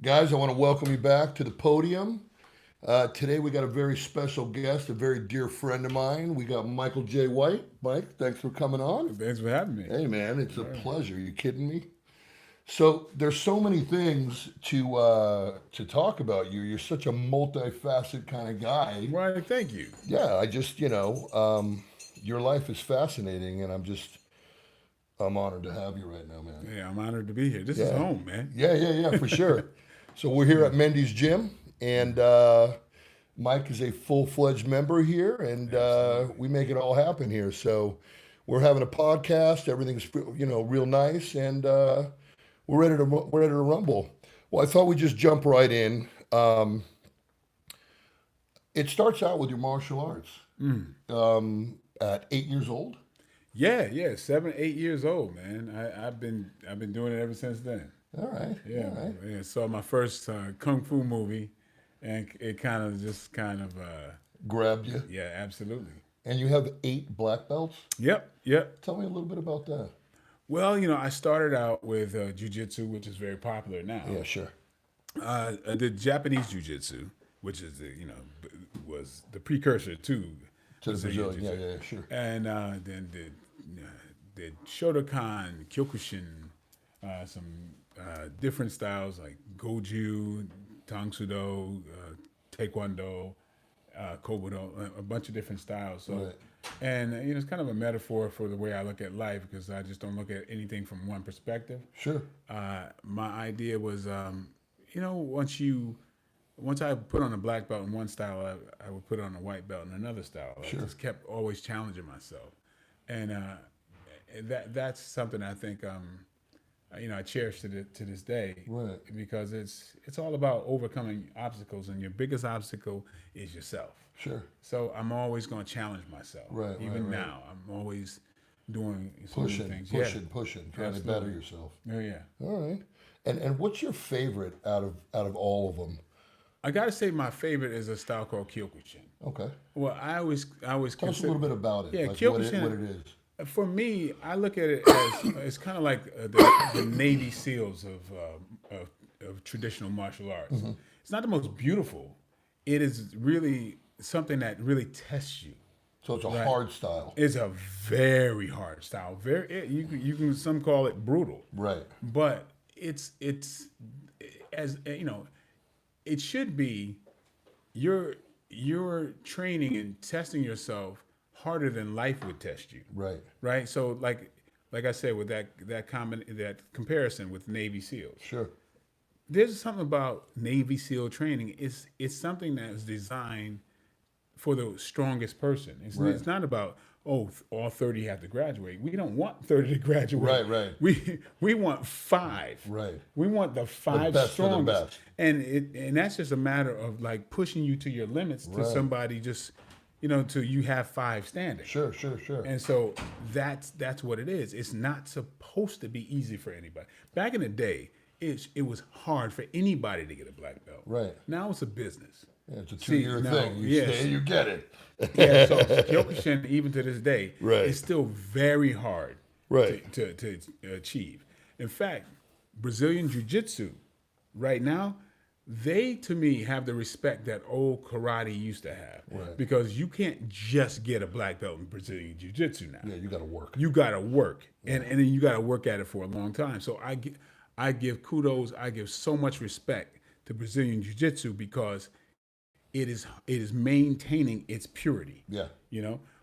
Guys, I want to welcome you back to the podium. Today we got a very special guest, a very dear friend of mine. We got Michael J. White. Mike, thanks for coming on. Thanks for having me. Hey man, it's a Yeah. pleasure. You kidding me? So there's so many things to talk about you. You're such a multifaceted kind of guy. Why, thank you. Yeah, I just your life is fascinating, and I'm honored to have you right now, man. Yeah, I'm honored to be here. This is Yeah, home, man. yeah, for sure. So we're here at Mendy's gym, and Mike is a full-fledged member here, and Absolutely. we make it all happen here. So we're having a podcast. Everything's real nice, and we're ready to rumble. Well, I thought we'd just jump right in. It starts out with your martial arts at 8 years old. Yeah. 7, 8 years old, man. I've been doing it ever since then. All right, Yeah, all right. yeah. Saw my first kung fu movie, and it Grabbed you, yeah, absolutely. and you have 8 black belts. Yep. Tell me a little bit about that. Well, I started out with jujitsu, which is very popular now. Yeah, sure. I did Japanese jiu-jitsu, which is was the precursor to To the Brazilian Brazilian. Yeah, jiu-jitsu, yeah, sure. and then did Shotokan, Kyokushin, some different styles like Goju, Tang Sudo, Taekwondo, Kobudo, a bunch of different styles. So, Right. and it's kind of a metaphor for the way I look at life because I just don't look at anything from one perspective. Sure. My idea was, once I put on a black belt in one style, I would put on a white belt in another style. I Sure. just kept always challenging myself, and that's something I think I cherish to this day Right. because it's all about overcoming obstacles, and your biggest obstacle is yourself. Sure. So I'm always going to challenge myself. Right. Even now, I'm always doing some new Pushing, things. Yeah, pushing, trying to better absolutely. yourself. Oh yeah. All right. And what's your favorite out of all of them? I gotta say, my favorite is a style called Kyokushin. Okay. Well, I always Tell us a consider, little bit about it, yeah, like what Kyokushin. it is. For me, I look at it as it's kind of like the Navy SEALs of traditional martial arts. It's not the most beautiful. It is really something that really tests you. So it's a Right? hard style. It's a very hard style. You can some call it brutal, Right. but it's as it should be. You're training and testing yourself harder than life would test you, Right. right? So like I said with that comparison with Navy SEALs, Sure. there's something about Navy SEAL training. It's something that is designed for the strongest person. Right. It's not about all 30 have to graduate. We don't want 30 to graduate. Right. We want five. Right. We want the five best of the strongest. best. And that's just a matter of like pushing you to your limits to Right. somebody just till you have five standing. Sure. And so that's what it is. It's not supposed to be easy for anybody. Back in the day, it was hard for anybody to get a black belt. Right. Now it's a business. Yeah, it's a See, 2 year now, thing. You yes. stay, you get it. Yeah, so Kyokushin, even to this day, Right. is still very hard Right. to achieve. In fact, Brazilian Jiu Jitsu, right now, they to me have the respect that old karate used to have. Right. Because you can't just get a black belt in Brazilian Jiu Jitsu now. Yeah, you got to work. You got to work, and then you got to work at it for a long time. So I give kudos, I give so much respect to Brazilian Jiu Jitsu because it is maintaining its purity. Yeah.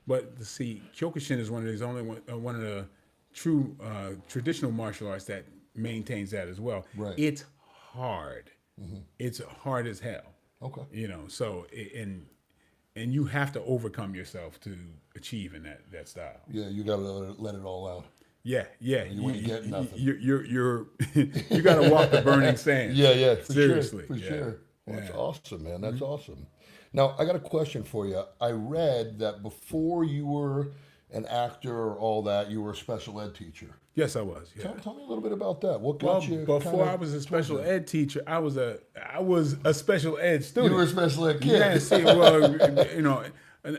But see, Kyokushin is one of the true traditional martial arts that maintains that as well. Right. It's hard. It's hard as hell. Okay. So and you have to overcome yourself to achieve in that style. Yeah, you got to let it all out. Yeah. You ain't getting nothing. You're you got to walk the burning sand. Yeah, for Seriously. sure. For Yeah. sure. Well, that's Yeah. awesome, man. That's awesome. Now, I got a question for you. I read that before you were an actor or all that, you were a special ed teacher. Yes, I was. Yeah. Tell me a little bit about that. What Well, got you? before kinda I was a towards special that? ed teacher, I was a special ed student. You were a special ed kid. Yeah, see, well,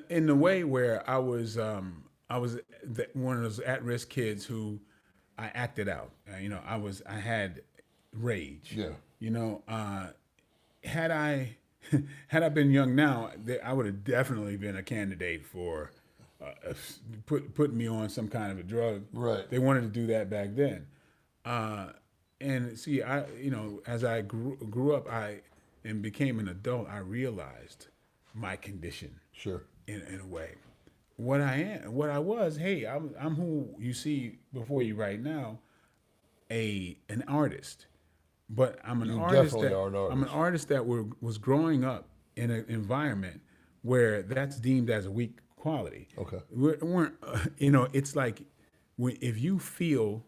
in the way where I was one of those at-risk kids who I acted out. I had rage. Yeah. You know, had I had I been young now, I would have definitely been a candidate for putting me on some kind of a drug. Right. They wanted to do that back then. And see, as I grew up, and became an adult, I realized my condition. Sure. In a way, what I was. Hey, I'm who you see before you right now, an artist, but I'm an artist definitely that are an artist. I'm an artist that was growing up in an environment where that's deemed as a weak quality. Okay. We're it's like if you feel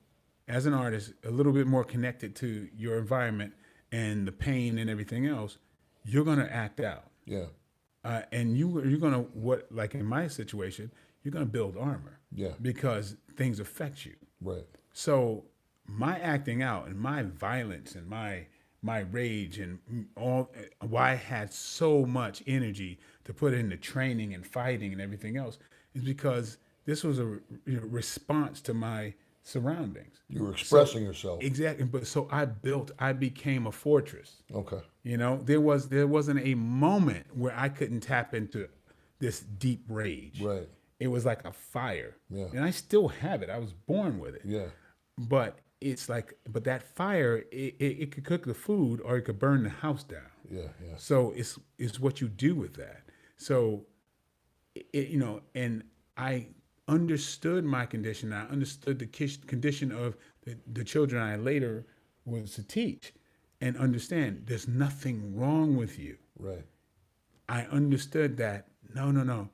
as an artist a little bit more connected to your environment and the pain and everything else, you're gonna act out. Yeah. And you're gonna like in my situation, you're gonna build armor. Yeah. Because things affect you. Right. So my acting out and my violence and my rage and all why I had so much energy to put into training and fighting and everything else is because this was a response to my surroundings. You were expressing yourself. Exactly. But so I became a fortress. Okay. You know, there wasn't a moment where I couldn't tap into this deep rage. Right. It was like a fire. Yeah. And I still have it. I was born with it. Yeah. But it's like, that fire, it could cook the food or it could burn the house down. Yeah. Yeah. So it's what you do with that. So, and I understood my condition. I understood the condition of the children I later was to teach and understand there's nothing wrong with you. Right. I understood that, no.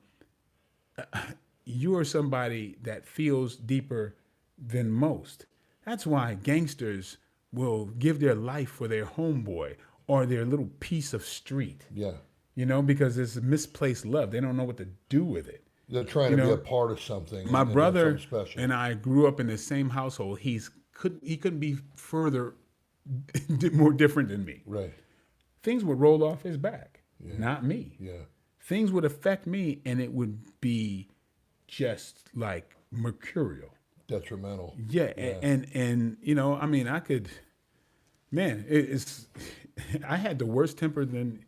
You are somebody that feels deeper than most. That's why gangsters will give their life for their homeboy or their little piece of street. Yeah. You know, because it's misplaced love. They don't know what to do with it. They're trying to be a part of something. My brother special. and I grew up in the same household. He couldn't be further more different than me. Right. Things would roll off his back, not me. Yeah. Things would affect me, and it would be just like mercurial. Detrimental. Yeah. And I mean, I could, man, it's I had the worst temper than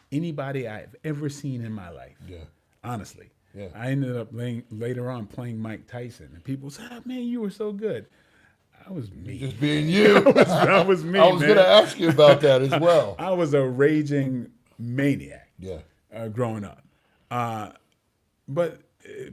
anybody I've ever seen in my life. Yeah. Honestly. Yeah. I ended up later on playing Mike Tyson, and people said, "Oh, man, you were so good." I was me. Just being you. I was me. I was going to ask you about that as well. I was a raging maniac. Yeah. Growing up, but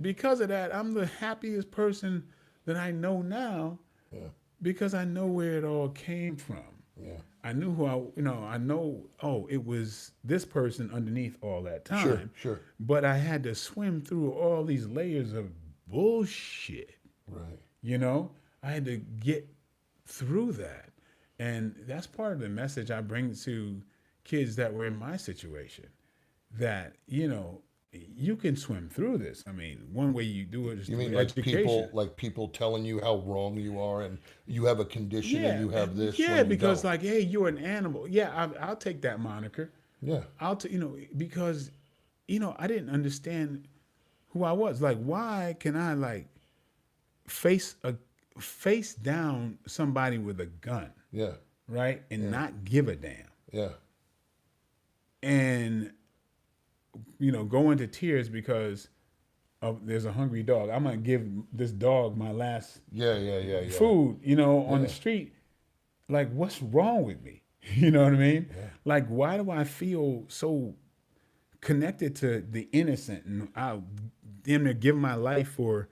because of that, I'm the happiest person that I know now. Yeah. Because I know where it all came from. Yeah. I knew who I know, it was this person underneath all that time. Sure. But I had to swim through all these layers of bullshit. Right. You know, I had to get through that. And that's part of the message I bring to kids that were in my situation, that, you can swim through this. I mean, one way you do it is You mean through like education. people telling you how wrong you are and you have a condition and you have this? Yeah, when you because don't. like, hey, you're an animal. Yeah, I'll take that moniker. Yeah. Because, I didn't understand who I was. Like, why can I like face down somebody with a gun? Yeah. Right, and not give a damn. Yeah. And go into tears because there's a hungry dog. I'm gonna give this dog my last food, on the street. Like, what's wrong with me? You know what I mean? Yeah. Like, why do I feel so connected to the innocent, and I'll damn near give my life for,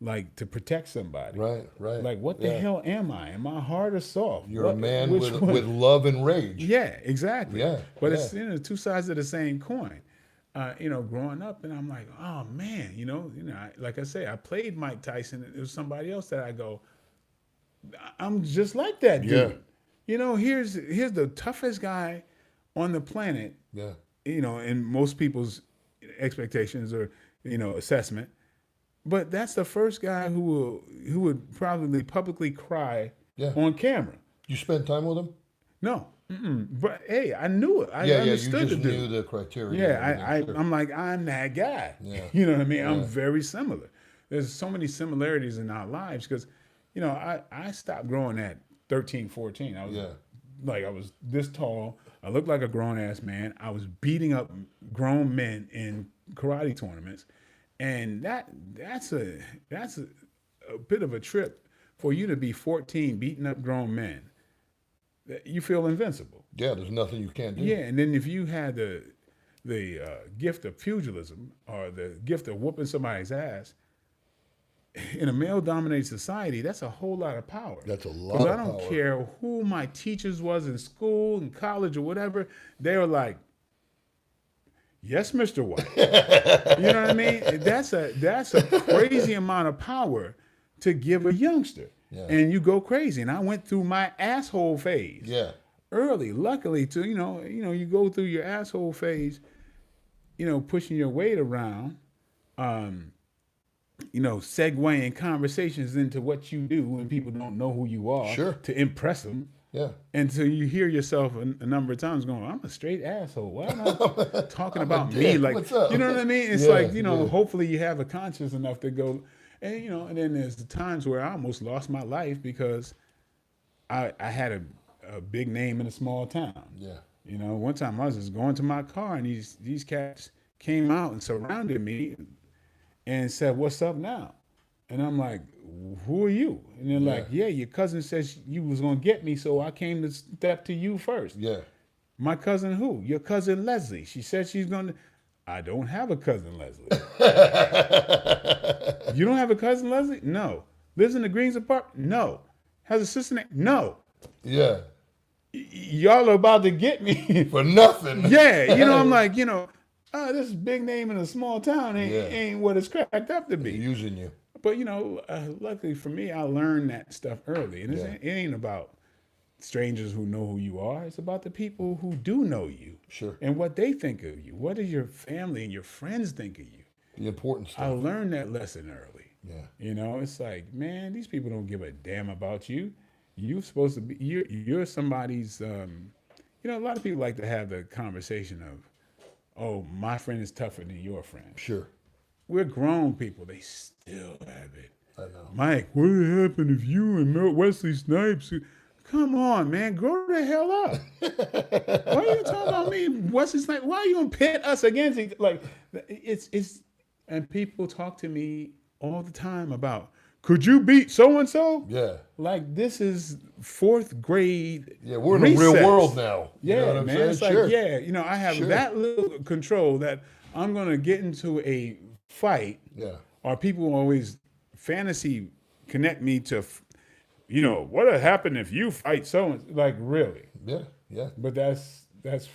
like, to protect somebody? Right. Like, what the hell am I? Am I hard or soft? You're a man with love and rage. Yeah, exactly. Yeah. But it's two sides of the same coin. Growing up, and I'm like, oh man, like I say, I played Mike Tyson. It was somebody else that I go, I'm just like that dude. Yeah. Here's the toughest guy on the planet. Yeah. In most people's expectations or assessment, but that's the first guy who would probably publicly cry on camera. You spend time with him? No. But hey, I knew it. I understood you just the dude. knew the criteria. Yeah, I'm like, I'm that guy. Yeah. You know what I mean? Yeah. I'm very similar. There's so many similarities in our lives because, I stopped growing at 13, 14. I was like I was this tall. I looked like a grown ass man. I was beating up grown men in karate tournaments, and that's a bit of a trip for you to be 14 beating up grown men. You feel invincible. Yeah, there's nothing you can't do. Yeah, and then if you had the gift of pugilism or the gift of whooping somebody's ass in a male-dominated society, that's a whole lot of power. That's a lot Because of I don't power. care who my teachers was in school and college or whatever, they were like, "Yes, Mr. White." You know what I mean? That's a crazy amount of power to give a youngster. Yeah. And you go crazy. And I went through my asshole phase Yeah. early. Luckily, you go through your asshole phase, pushing your weight around, segueing conversations into what you do when people don't know who you are Sure. to impress them. Yeah. And so you hear yourself a number of times going, "I'm a straight asshole. Why am I talking about me?" dick. Like, What's up? you know what I mean? It's Yeah, like, yeah. hopefully you have a conscience enough to go, and then there's the times where I almost lost my life because I had a big name in a small town. Yeah. One time I was just going to my car and these cats came out and surrounded me and said, "What's up now?" And I'm like, "Who are you?" And they're like, "Yeah, your cousin says you was gonna get me, so I came to step to you first." Yeah. "My cousin who?" "Your cousin Leslie. She said she's gonna." "I don't have a cousin Leslie." "You don't have a cousin Leslie?" "No." "Lives in the Greens apartment?" "No." "Has a sister named?" "No." Yeah. Y'all are about to get me. For nothing. Yeah, I'm like, this big name in a small town ain't what it's cracked up to be. Using you. But luckily for me, I learned that stuff early, and it ain't about strangers who know who you are. It's about the people who do know you, Sure. and what they think of you. What do your family and your friends think of you? The important I stuff. learned that lesson early. Yeah. It's like, man, these people don't give a damn about you. You're supposed to be. You're somebody's. A lot of people like to have the conversation of, "Oh, my friend is tougher than your friend." Sure. We're grown people. They still have it. I know. "Mike, what would happen if you and Wesley Snipes?" Come on, man, grow the hell up. Why are you talking about me, Wesley Snipes? Why are you gonna pit us against each? Like, it's, and people talk to me all the time about, "Could you beat so and so?" Yeah. Like, this is fourth grade. Yeah. We're in the real recess. world now. You Yeah, know what I'm man. saying? It's like, Sure. I have Sure. that little control that I'm gonna get into a fight. Yeah. Or people always fantasy connect me to, what would happen if you fight so and like, really? Yeah. Yeah. But that's that's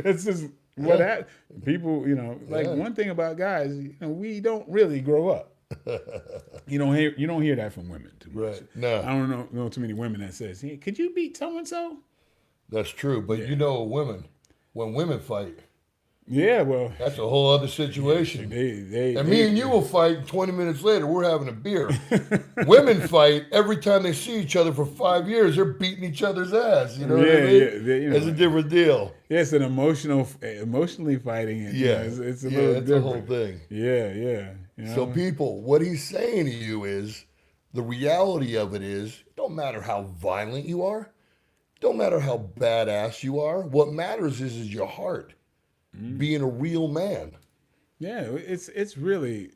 just what happened. People, one thing about guys, we don't really grow up. You don't hear that from women too much. Right. No. I don't know too many women that says, "Hey, could you beat so and so?" That's true. But women, when women fight, Yeah, well, that's a whole other situation. they And me and you will fight, and 20 minutes later, we're having a beer. Women fight every time they see each other for 5 years, they're beating each other's ass. You know what I mean? Yeah, It's a different deal. Yeah, it's an emotionally fighting. And, it's a little it's different. a whole thing. Yeah. So people, what he's saying to you is, the reality of it is, it don't matter how violent you are, don't matter how badass you are, what matters is your heart. Being a real man. Yeah, it really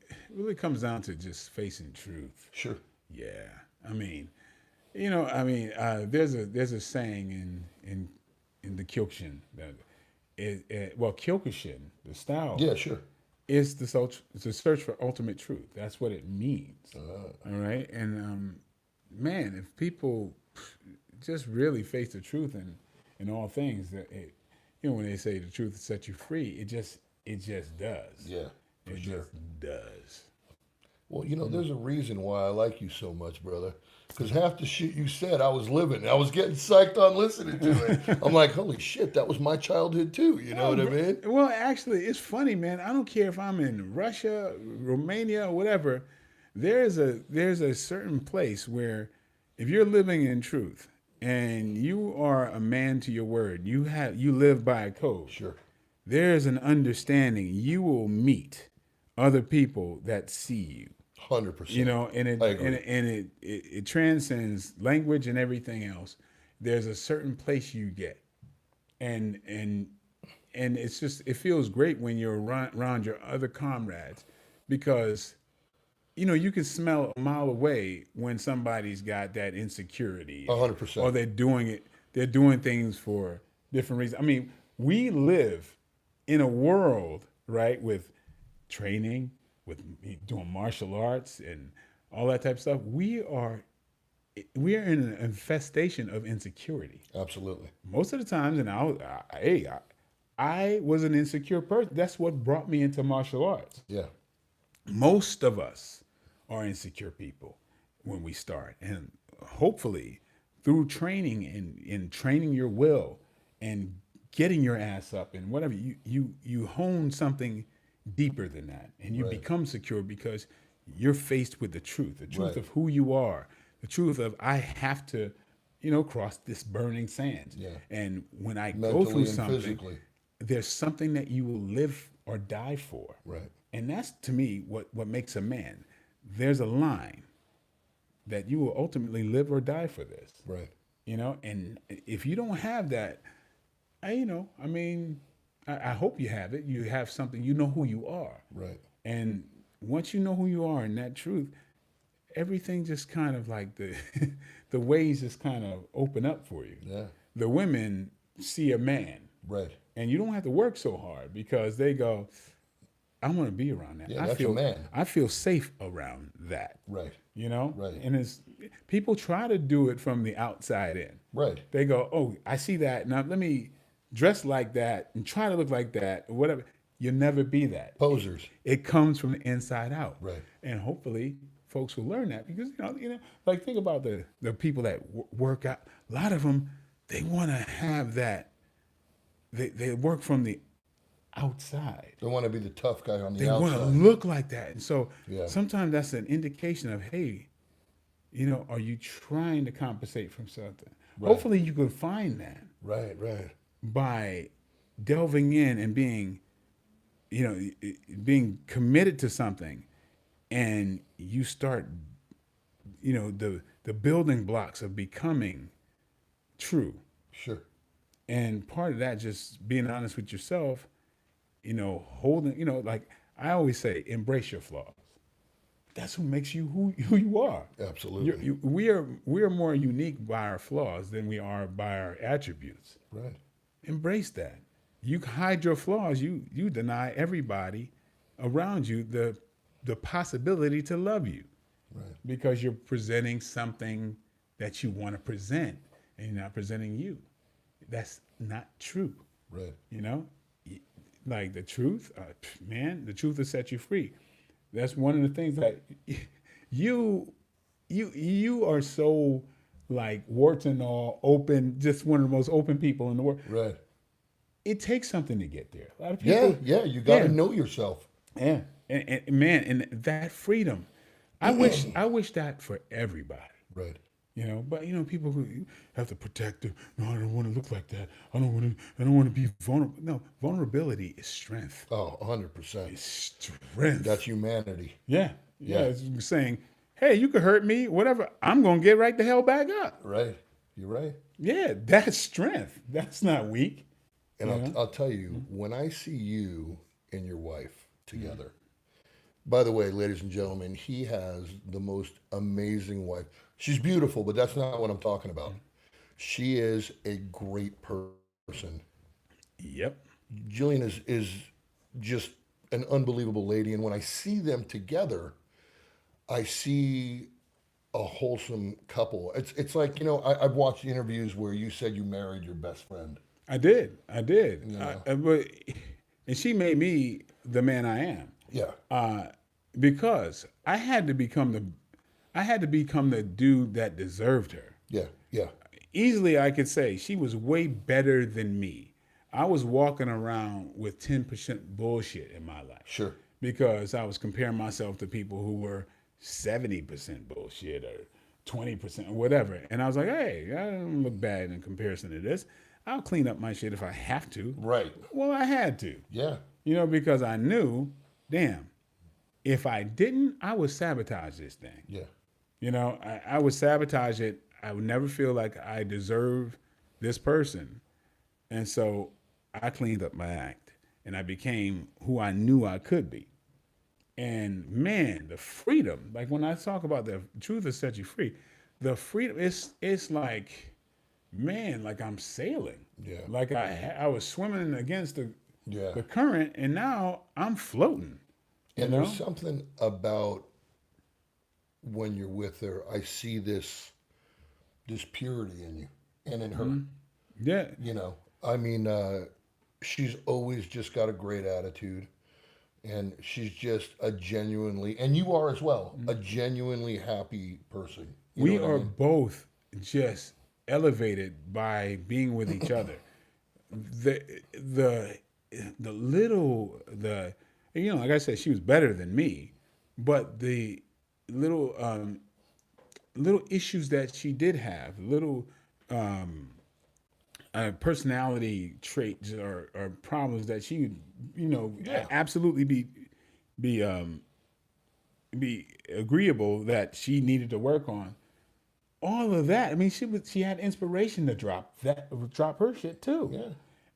comes down to just facing truth. Sure. Yeah, there's a saying in the Kyokushin that Kyokushin, the style. Yeah, sure. Is the search for ultimate truth. That's what it means. All right, and man, if people just really face the truth in all things, that when they say the truth will set you free, it just does. Yeah, for sure. Just does. Well, there's a reason why I like you so much, brother. Because half the shit you said, I was living. I was getting psyched on listening to it. I'm like, holy shit, that was my childhood too. You know what I mean? Well, actually, it's funny, man. I don't care if I'm in Russia, Romania, or whatever. There's a certain place where if you're living in truth and you are a man to your word, you live by a code. Sure. There's an understanding. You will meet other people that see you. 100%. And it transcends language and everything else. there's a certain place you get, and it's just, it feels great when you're around your other comrades, because you can smell a mile away when somebody's got that insecurity, 100%. or they're doing things for different reasons. I mean, we live in a world, right, with training, with doing martial arts and all that type of stuff. We are in an infestation of insecurity. Absolutely. Most of the times, and I was an insecure person. That's what brought me into martial arts. Yeah. Most of us are insecure people when we start, and hopefully through training and training your will and getting your ass up and whatever, you hone something deeper than that, and you become secure because you're faced with the truth of who you are, the truth of, I have to, cross this burning sand. Yeah. And when I Mentally go through and something, physically. there's something that you will live or die for. Right. And that's, to me, what makes a man. There's a line that you will ultimately live or die for this. Right. And if you don't have that, I hope you have it. You have something, you know who you are. Right. And once you know who you are and that truth, everything just kind of like the ways just kind of open up for you. Yeah. The women see a man. Right. And you don't have to work so hard, because they go, I want to be around that. Yeah, that's a man. I feel safe around that. Right. Right. Right. And people try to do it from the outside in. Right. They go, oh, I see that. Now let me dress like that and try to look like that, or whatever. You'll never be that. Posers. It comes from the inside out. Right. And hopefully folks will learn that, because, like, think about the people that work out. A lot of them, they want to have that. They work from the outside. They want to be the tough guy on the They outside. want to look like that. And so Yeah. sometimes that's an indication of, hey, are you trying to compensate from something? Right. Hopefully you can find that Right. Right. by delving in and being committed to something, and you start, the building blocks of becoming true. Sure. And part of that, just being honest with yourself, holding, like I always say, embrace your flaws. That's what makes you who you are. Absolutely. We are more unique by our flaws than we are by our attributes. Right. Embrace that. You hide your flaws, you deny everybody around you the possibility to love you. Right. Because you're presenting something that you want to present, and you're not presenting you. That's not true. Right. Like the truth, man, the truth will set you free. That's one of the things that you are so, like, warts and all, open, just one of the most open people in the world. Right. It takes something to get there. A lot of people, Yeah. You got to know yourself. yeah, and man, and that freedom, I wish that for everybody. Right. But people who have to protect them. No, I don't want to look like that. I don't want to be vulnerable. No, vulnerability is strength. Oh, 100%. It's strength. That's humanity. Yeah. It's saying, hey, you could hurt me, whatever. I'm gonna get right the hell back up. Right. You're right. Yeah, that's strength. That's not weak. And I'll tell you, when I see you and your wife together, by the way, ladies and gentlemen, he has the most amazing wife. She's beautiful, but that's not what I'm talking about. She is a great person. Yep. Jillian is just an unbelievable lady. And when I see them together, I see a wholesome couple. It's like, I've watched interviews where you said you married your best friend. I did. Yeah. And she made me the man I am. Yeah. Because I had to become the dude that deserved her. Yeah. Yeah. Easily, I could say she was way better than me. I was walking around with 10% bullshit in my life. Sure. Because I was comparing myself to people who were 70% bullshit or 20% or whatever. And I was like, hey, I don't look bad in comparison to this. I'll clean up my shit if I have to. Right. Well, I had to. Yeah. Because I knew, damn, if I didn't, I would sabotage this thing. Yeah. I would sabotage it. I would never feel like I deserve this person. And so I cleaned up my act and I became who I knew I could be. And man, the freedom, like when I talk about the truth has set you free, the freedom, it's like, man, like I'm sailing. Yeah. Like I was swimming against Yeah. the current and now I'm floating. And You know? there's something about when you're with her, I see this purity in you and in her. Yeah. You know, I mean, she's always just got a great attitude, and she's just a genuinely, and you are as well, a genuinely happy person. You We know what I are mean? both just elevated by being with each other. The the the little the like I said, she was better than me, but the little little issues that she did have, little personality traits or problems that she would Yeah. absolutely be be agreeable that she needed to work on. All of that. I mean, she had inspiration to drop her shit too. Yeah.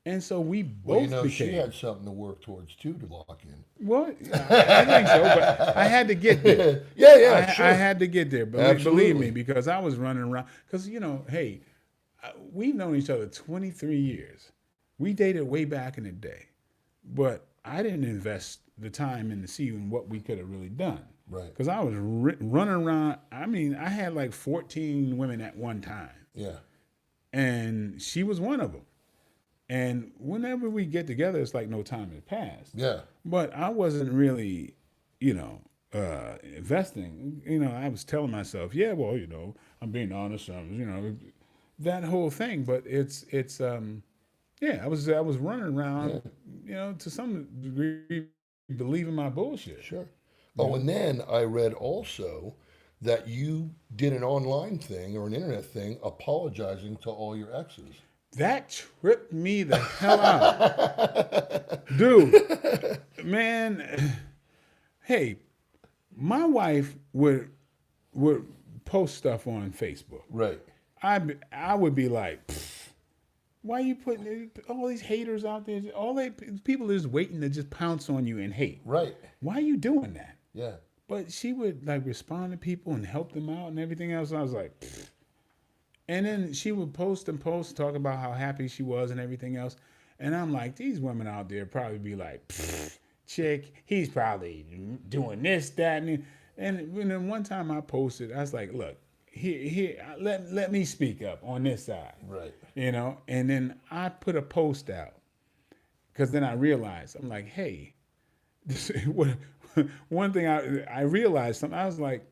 And so we Well, both she became. had something to work towards too to lock in. Well, I think so, but I had to get there. Yeah, sure. I had to get there. Believe Absolutely. me, because I was running around. Because hey, we've known each other 23 years. We dated way back in the day, but I didn't invest the time in to see what we could have really done. Right. Because I was running around. I mean, I had like 14 women at one time, Yeah. and she was one of them. And whenever we get together, it's like no time has passed. Yeah. But I wasn't really, investing. I was telling myself, yeah, well, I'm being honest. That whole thing. But I was running around, to some degree, believing my bullshit. Sure. Oh, and then I read also that you did an online thing or an internet thing apologizing to all your exes. That tripped me the hell out. Dude, man, hey, my wife would post stuff on Facebook. Right. I would be like, why are you putting all these haters out there? People are just waiting to just pounce on you and hate. Right. Why are you doing that? Yeah. But she would like respond to people and help them out and everything else. And I was like, pfft. And then she would post, talk about how happy she was and everything else. And I'm like, these women out there probably be like, chick, he's probably doing this, that, and then one time I posted, I was like, look, here, let me speak up on this side. Right. And then I put a post out because then I realized, I'm like, hey, one thing I realized something. I was like,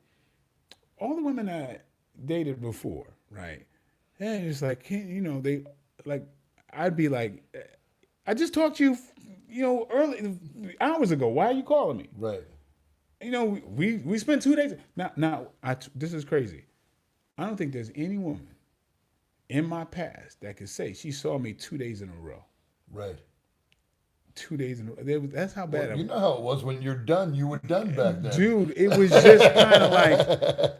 all the women I dated before, right? And it's like, they like, I'd be like, I just talked to you, early hours ago. Why are you calling me? Right. We spent 2 days. Now, this is crazy. I don't think there's any woman in my past that could say she saw me 2 days in a row. Right. 2 days in a row. That's how bad. Well, you know how it was when you're done. You were done back then. Dude, it was just kind of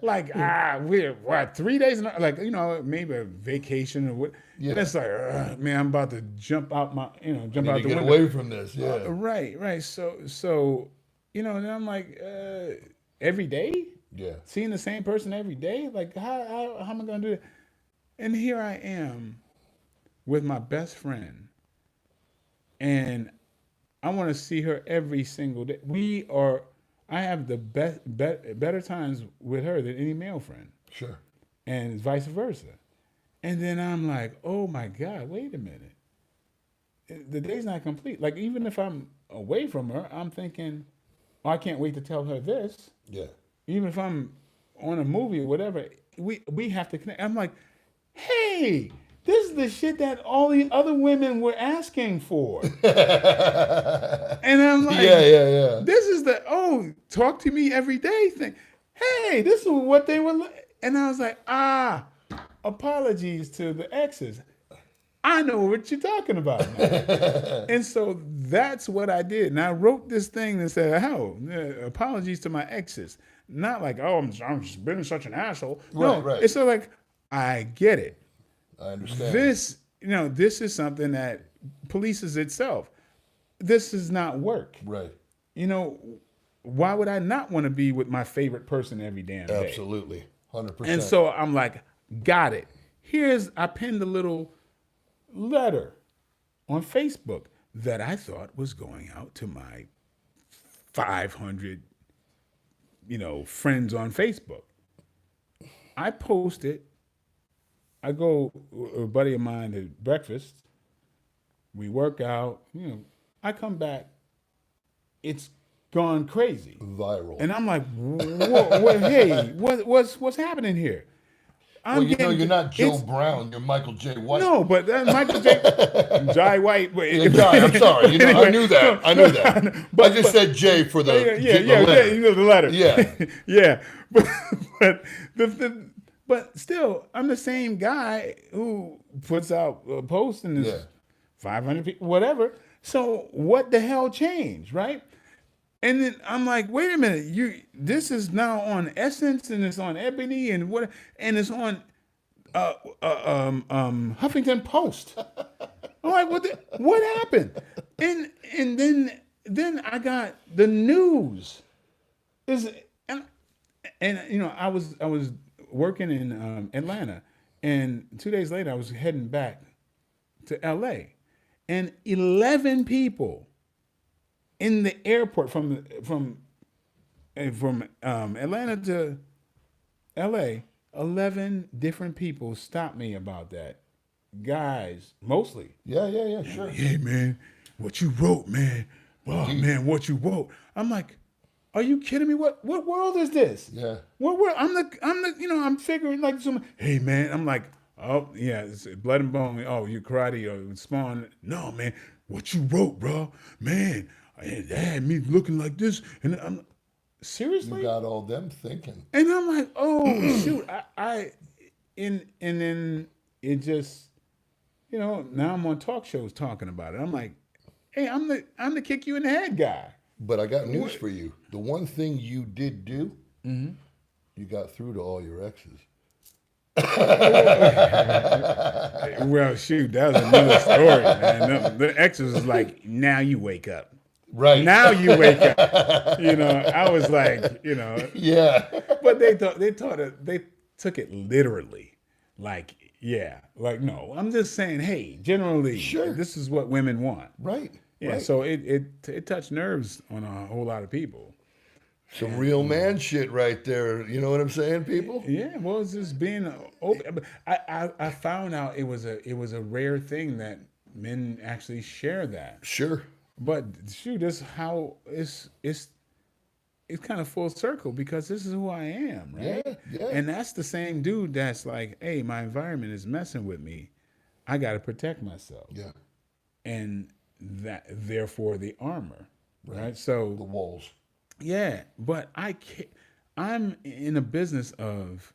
like we're what 3 days in maybe a vacation or what. Yeah. That's like, man, I'm about to jump out my jump out the get window. away from this. Yeah. Right. So and I'm like every day. Yeah. Seeing the same person every day, like how am I gonna do that? And here I am with my best friend, and I want to see her every single day. I have the better times with her than any male friend. Sure. And vice versa. And then I'm like, oh my God, wait a minute. The day's not complete. Like, even if I'm away from her, I'm thinking, oh, I can't wait to tell her this. Yeah. Even if I'm on a movie or whatever, we have to connect. I'm like, hey, this is the shit that all the other women were asking for. And I'm like, yeah. This is talk to me every day thing. Hey, this is what they were. And I was like, apologies to the exes. I know what you're talking about now. And so that's what I did. And I wrote this thing that said, apologies to my exes. Not like, I'm just being such an asshole. No, Right. it's like, I get it. I understand. This is something that polices itself. This is not work. Right. Why would I not want to be with my favorite person every damn day? Absolutely. 100%. And so I'm like, got it. I pinned a little letter on Facebook that I thought was going out to my 500, friends on Facebook. I post it. I go with a buddy of mine to breakfast. We work out. I come back. It's gone crazy. Viral. And I'm like, hey, what's happening here? You're not Joe Brown. You're Michael J. White. No, but Michael J. Jai White. I'm sorry. I knew that. But I just said J for the letter. The letter. Yeah. Yeah. But still, I'm the same guy who puts out a post and there's 500 people, whatever. So what the hell changed, right? And then I'm like, wait a minute, this is now on Essence and it's on Ebony and it's on Huffington Post. I'm like, what happened? And then I got the Nuys. I was working in Atlanta, and 2 days later I was heading back to LA, and 11 people in the airport from Atlanta to LA, 11 different people stopped me about that. Guys, mostly. Yeah, sure. Hey man, what you wrote, man. Oh man, what you wrote. I'm like, are you kidding me? What world is this? Yeah. What world? I'm figuring like some. Hey man, I'm like, oh yeah, it's blood and bone. Oh, you karate or spawn? No man, what you wrote, bro? Man, it had me looking like this, and I'm seriously. You got all them thinking. And I'm like, oh shoot, and then it just, now I'm on talk shows talking about it. I'm like, hey, I'm the kick you in the head guy. But I got news for you. The one thing you did do, you got through to all your exes. Well, shoot, that was another story, man. The exes was like, now you wake up. Right. Now you wake up. I was like, Yeah. But they took it literally. Like, yeah. Like, no, I'm just saying, hey, generally, this is what women want. Right. Yeah, right. so it touched nerves on a whole lot of people. Some real man shit right there. You know what I'm saying, people? Yeah, well, it's just being open. I found out it was a rare thing that men actually share that. Sure. But shoot, this how it's kind of full circle because this is who I am, right? Yeah. And that's the same dude that's like, hey, my environment is messing with me. I got to protect myself. Yeah. And therefore the armor, right? So the walls. Yeah, but I'm in a business of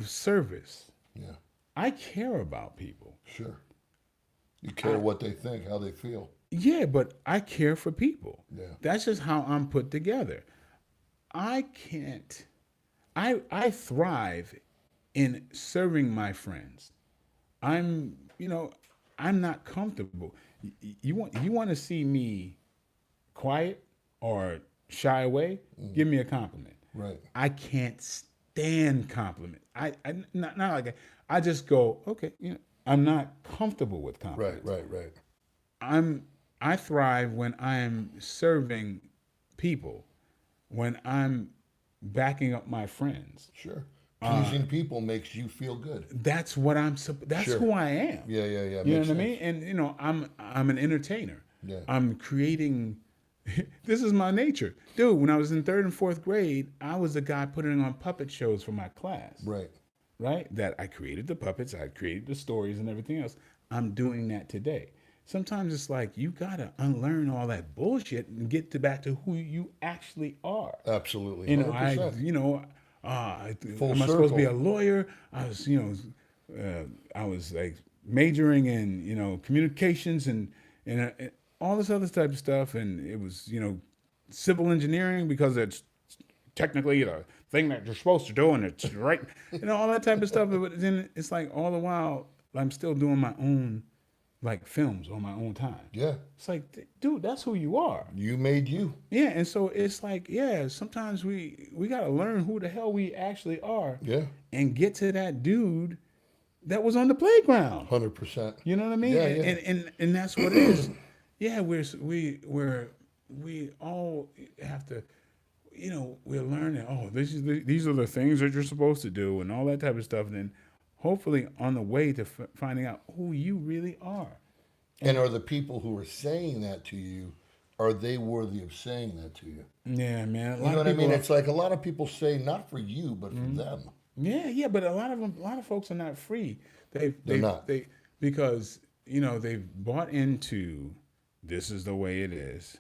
service. Yeah. I care about people. Sure. You care what they think, how they feel. Yeah, but I care for people. Yeah. That's just how I'm put together. I thrive in serving my friends. I'm not comfortable. You want to see me quiet or shy away? Give me a compliment. Right. I can't stand compliment. I not like I just go, okay, I'm not comfortable with compliments. Right. I thrive when I'm serving people, when I'm backing up my friends. Sure. Pleasing people makes you feel good. That's what that's who I am. Yeah. You know what I mean? And I'm an entertainer. Yeah. I'm creating. This is my nature, dude. When I was in 3rd and 4th grade, I was the guy putting on puppet shows for my class. Right. That I created the puppets, I created the stories and everything else. I'm doing that today. Sometimes it's like you gotta unlearn all that bullshit and get back to who you actually are. Absolutely. 100%. Full am circle. I supposed to be a lawyer? I was like majoring in communications and all this other type of stuff, and it was civil engineering because it's technically thing that you're supposed to do, and it's right, all that type of stuff. But then it's like all the while I'm still doing my own like films on my own time. Yeah. It's like, dude, that's who you are. You made you. Yeah, and so it's like, yeah, sometimes we got to learn who the hell we actually are. Yeah. And get to that dude that was on the playground. 100%. You know what I mean? Yeah, yeah. And that's what it is. Yeah, we all have to, we're learning. Oh, these are the things that you're supposed to do, and all that type of stuff. And then, hopefully, on the way to finding out who you really are. And are the people who are saying that to you, are they worthy of saying that to you? Yeah, man. You know what I mean? It's like a lot of people say not for you, but for them. Yeah, but a lot of folks are not free. They're not. Because they've bought into this is the way it is,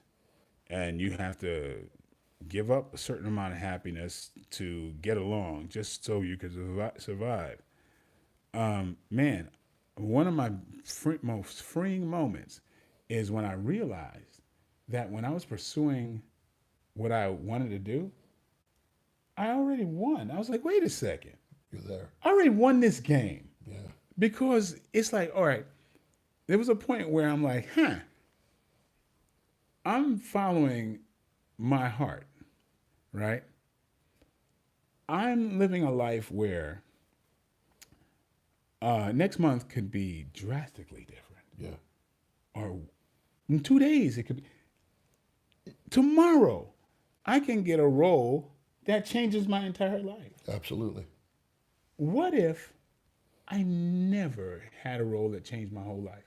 and you have to give up a certain amount of happiness to get along, just so you can survive. Man, one of my most freeing moments is when I realized that when I was pursuing what I wanted to do, I already won. I was like, wait a second. You're there. I already won this game. Yeah. Because it's like, all right, there was a point where I'm like, I'm following my heart, right? I'm living a life where next month could be drastically different. Yeah. Or in 2 days, it could be. Tomorrow, I can get a role that changes my entire life. Absolutely. What if I never had a role that changed my whole life?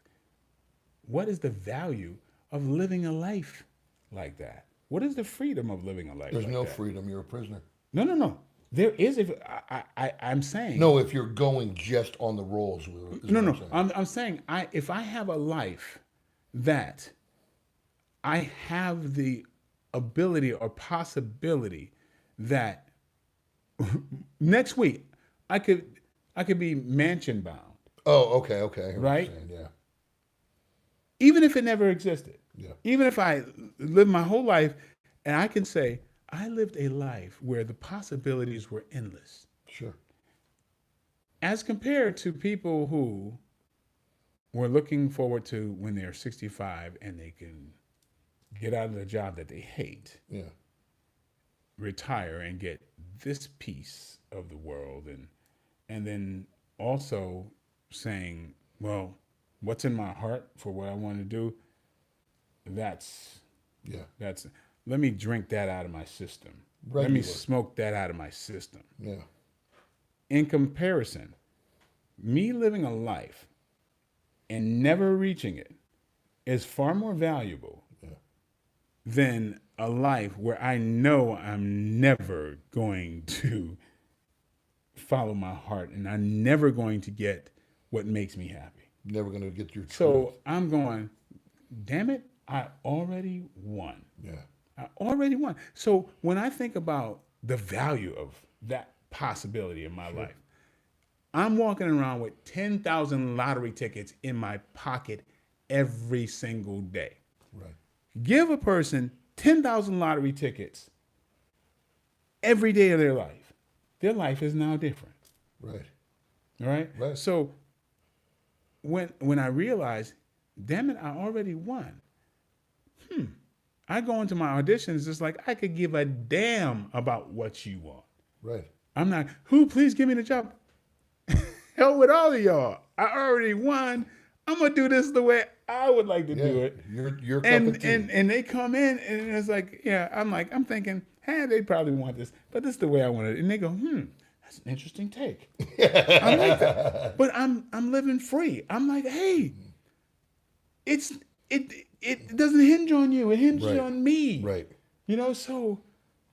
What is the value of living a life like that? What is the freedom of living a life There's like no that? freedom. You're a prisoner. No. There is. I'm saying. No, if you're going just on the roles. No. I'm saying if I have a life that I have the ability or possibility that next week I could be mansion bound. Oh, okay. I hear what Right? you're saying, yeah. Even if it never existed. Yeah. Even if I lived my whole life and I can say I lived a life where the possibilities were endless. Sure. As compared to people who were looking forward to when they're 65 and they can get out of the job that they hate, Yeah. retire and get this piece of the world, and then also saying, well, what's in my heart for what I want to do, that's let me drink that out of my system. Regular. Let me smoke that out of my system. Yeah. In comparison, me living a life and never reaching it is far more valuable than a life where I know I'm never going to follow my heart and I'm never going to get what makes me happy. Never going to get your truth. So I'm going, damn it, I already won. Yeah. I already won. So when I think about the value of that possibility in my life, I'm walking around with 10,000 lottery tickets in my pocket every single day. Right. Give a person 10,000 lottery tickets every day of their life is now different. Right. All right? Right. So when I realized, damn it, I already won. I go into my auditions just like I could give a damn about what you want. Right. I'm not, please give me the job. Hell with all of y'all. I already won. I'm gonna do this the way I would like to do it. Your cup of tea. And they come in and it's like, I'm thinking, hey, they probably want this, but this is the way I want it. And they go, that's an interesting take. I like that. But I'm living free. I'm like, hey, it doesn't hinge on you. It hinges on me. Right. So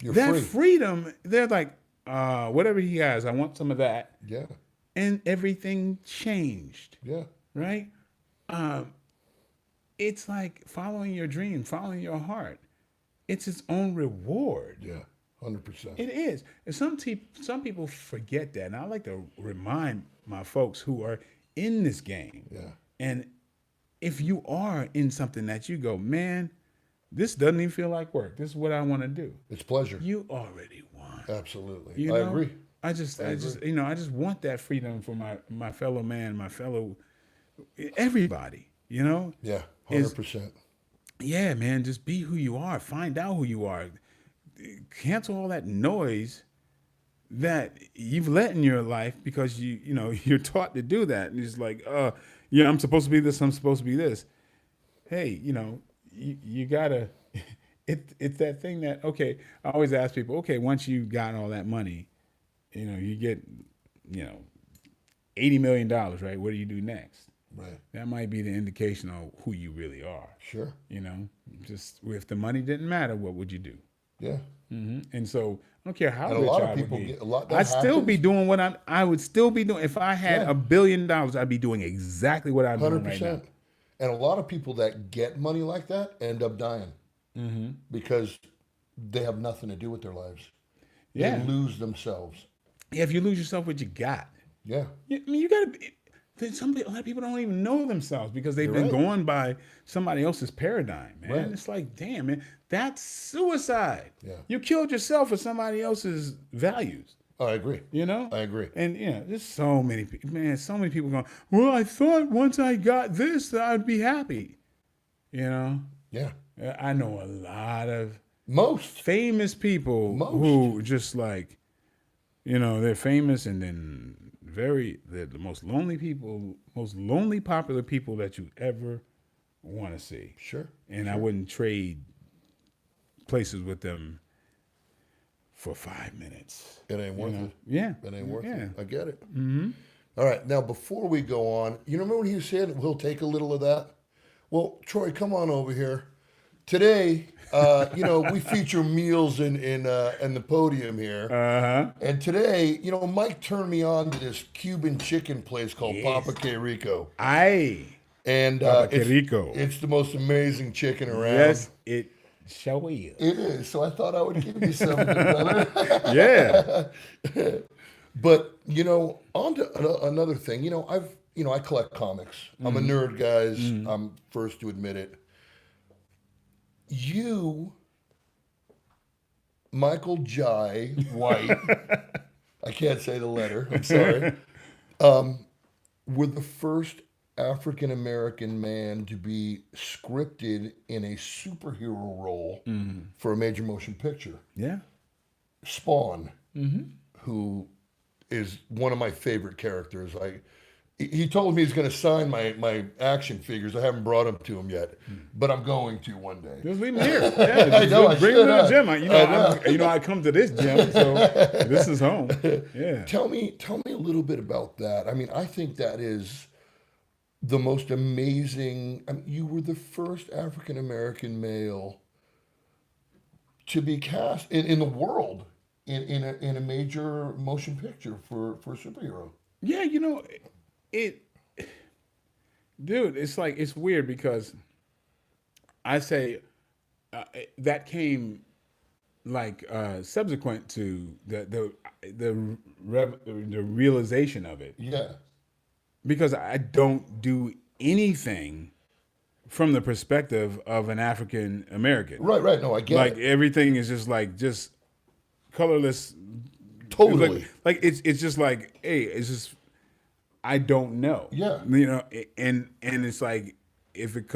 You're that free. freedom, they're like, whatever he has, I want some of that. Yeah. And everything changed. Yeah. Right? It's like following your dream, following your heart. It's its own reward. Yeah. 100%. It is. And some people forget that. And I like to remind my folks who are in this game. Yeah. And if you are in something that you go, man, this doesn't even feel like work. This is what I want to do. It's pleasure. You already won. Absolutely. You I know, agree. I just want that freedom for my fellow man, my fellow everybody. You know, Yeah, is 100%. yeah, man. Just be who you are. Find out who you are. Cancel all that noise that you've let in your life because you're taught to do that. And it's like, yeah, I'm supposed to be this. I'm supposed to be this. Hey, you gotta. It's that thing that okay. I always ask people, okay, once you got all that money, you get, $80 million, right? What do you do next? Right. That might be the indication of who you really are. Sure. Just if the money didn't matter, what would you do? Yeah. And so I don't care how And a rich lot of I would people be. get a lot that I'd still be happens. doing what I would still be doing. If I had Yeah. $1 billion, I'd be doing exactly what I'm doing right now. 100%. And a lot of people that get money like that end up dying because they have nothing to do with their lives. Yeah. They lose themselves. Yeah, if you lose yourself, what you got? Yeah. I mean, you got to be. A lot of people don't even know themselves because they've You're been right. going by somebody else's paradigm, man. Right. It's like, damn, man, that's suicide. Yeah. You killed yourself for somebody else's values. I agree. I agree. And there's so many people, man. So many people going, well, I thought once I got this, that I'd be happy. Yeah. I know a lot of Most. famous people who just like, they're famous and then they're the most lonely people, most lonely popular people that you ever want to see. Sure. And I wouldn't trade places with them for 5 minutes. It ain't worth it. Yeah. It ain't worth Yeah. it. I get it. All right. Now, before we go on, you remember when he said we'll take a little of that? Well, Troy, come on over here. Today, we feature meals in the Podium here. Uh-huh. And today, Mike turned me on to this Cuban chicken place called Papa Que Rico. Aye. And Papa Que Rico. it's the most amazing chicken around. Yes, it shall is. It is. So I thought I would give you something, brother. Yeah. But, on to another thing. I collect comics. I'm a nerd, guys. I'm first to admit it. You, Michael Jai White, I can't say the letter, I'm sorry, were the first African American man to be scripted in a superhero role for a major motion picture. Yeah. Spawn, who is one of my favorite characters. He told me he's going to sign my action figures. I haven't brought them to him yet, but I'm going to one day. Just leave them here. Yeah, I know, I bring them to the should gym. I come to this gym, so this is home. Yeah. Tell me a little bit about that. I mean, I think that is the most amazing. I mean, you were the first African American male to be cast in the world in a major motion picture for a superhero. Yeah, dude, it's like, it's weird because I say that came like subsequent to the realization of it. Yeah. Because I don't do anything from the perspective of an African American. Right. No, I get Like it. everything is just colorless. Totally. Like it's just like, hey, it's just, I don't know. Yeah. And it's like, if it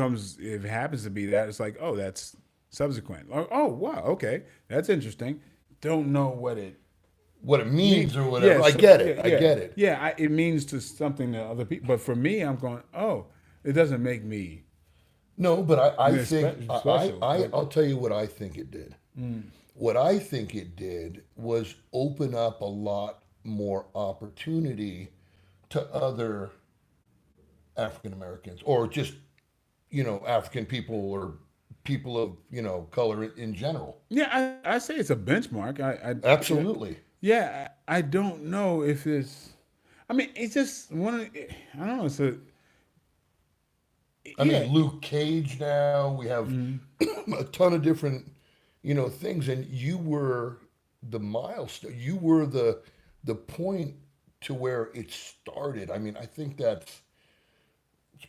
happens to be that, it's like, oh, that's subsequent. Or, oh, wow, okay, that's interesting. Don't know what it means or whatever. Yeah, I get it. I get it. Yeah, it means to something to other people. But for me, I'm going, oh, it doesn't make me. No, but I think special. I'll tell you what I think it did. What I think it did was open up a lot more opportunity to other African Americans or just, African people or people of, color in general. Yeah, I say it's a benchmark. Absolutely. Yeah, I don't know if it's. I mean, it's just one. I don't know. It's a. I mean, Luke Cage now. We have a ton of different, things, and you were the milestone. You were the point to where it started. I mean, I think it's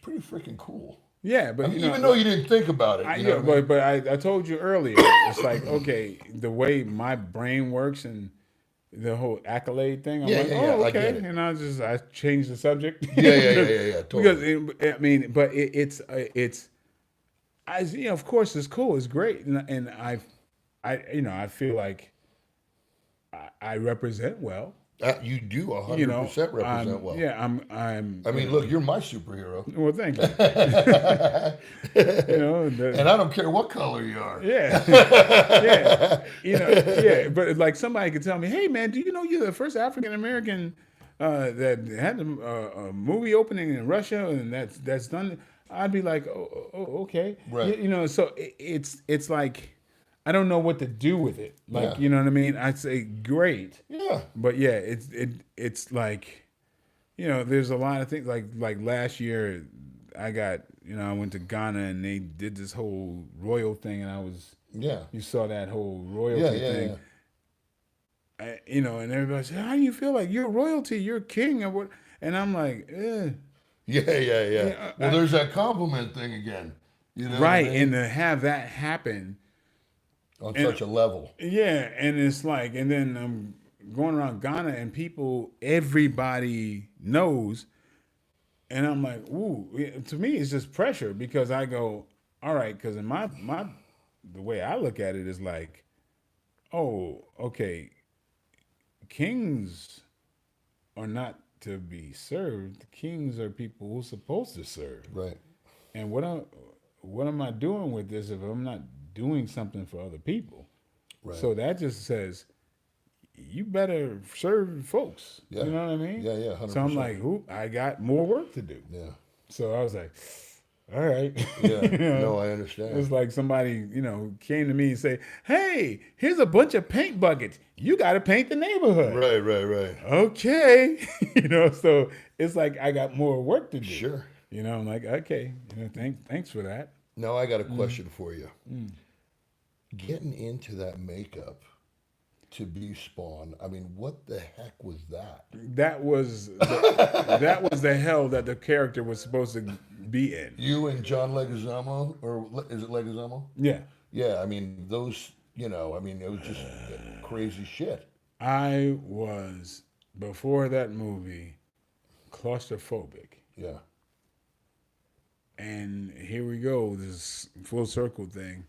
pretty freaking cool. Yeah, but even though you didn't think about it, but I told you earlier, it's like, okay, the way my brain works and the whole accolade thing. I'm Yeah, like, yeah, oh, yeah, I okay. get it. And I changed the subject. Yeah, Because totally. I mean, but it's of course it's cool, it's great, and I feel like I represent well. You do You know, 100% represent well. I'm. I mean, look, you're my superhero. Well, thank you. And I don't care what color you are. Yeah, yeah, yeah. But like somebody could tell me, "Hey, man, do you know you're the first African American that had a movie opening in Russia, and that's done?" I'd be like, "Oh, okay." Right. So it's like I don't know what to do with it. Like, Yeah. you know what I mean? I'd say great, Yeah. but yeah, it's like. There's a lot of things like last year I went to Ghana and they did this whole royal thing and Yeah. you saw that whole Yeah, royalty yeah, thing. yeah. And everybody said, how do you feel like you're royalty, you're king or what? And I'm like, Yeah. Well, there's that compliment thing again. You know what I right. mean? And to have that happen. On such a level. Yeah. And it's like, and then I'm going around Ghana and everybody knows. And I'm like, ooh, to me, it's just pressure because I go, all right, because in the way I look at it is like, oh, okay, kings are not to be served. Kings are people who're supposed to serve. Right. And what am I doing with this if I'm not doing something for other people? Right. So that just says, you better serve folks. Yeah. You know what I mean? Yeah, 100%. So I'm like, I got more work to do. Yeah. So I was like, all right. Yeah. No, I understand. It's like somebody, came to me and say, hey, here's a bunch of paint buckets. You got to paint the neighborhood. Right. Okay. So it's like I got more work to do. Sure. I'm like, okay, thanks for that. Now I got a question for you. Getting into that makeup to be Spawn, I mean, what the heck was that? That was the hell that the character was supposed to be in. You and John Leguizamo, or is it Leguizamo? Yeah. Yeah, I mean, those, it was just crazy shit. I was, before that movie, claustrophobic. Yeah. And here we go, this full circle thing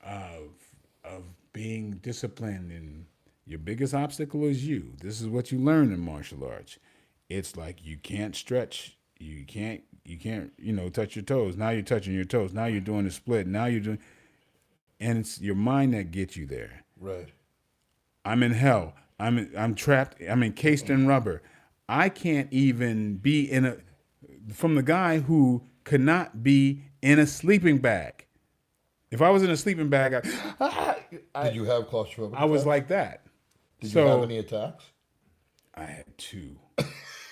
of being disciplined, and your biggest obstacle is you. This is what you learn in martial arts. It's like you can't stretch, you can't touch your toes. Now you're touching your toes. Now you're doing a split. Now you're doing, and it's your mind that gets you there. Right. I'm in hell. I'm trapped. I'm encased in rubber. I can't even be from the guy who could not be in a sleeping bag. If I was in a sleeping bag, Did you have claustrophobic I was attacks? like that. Did you have any attacks? I had two.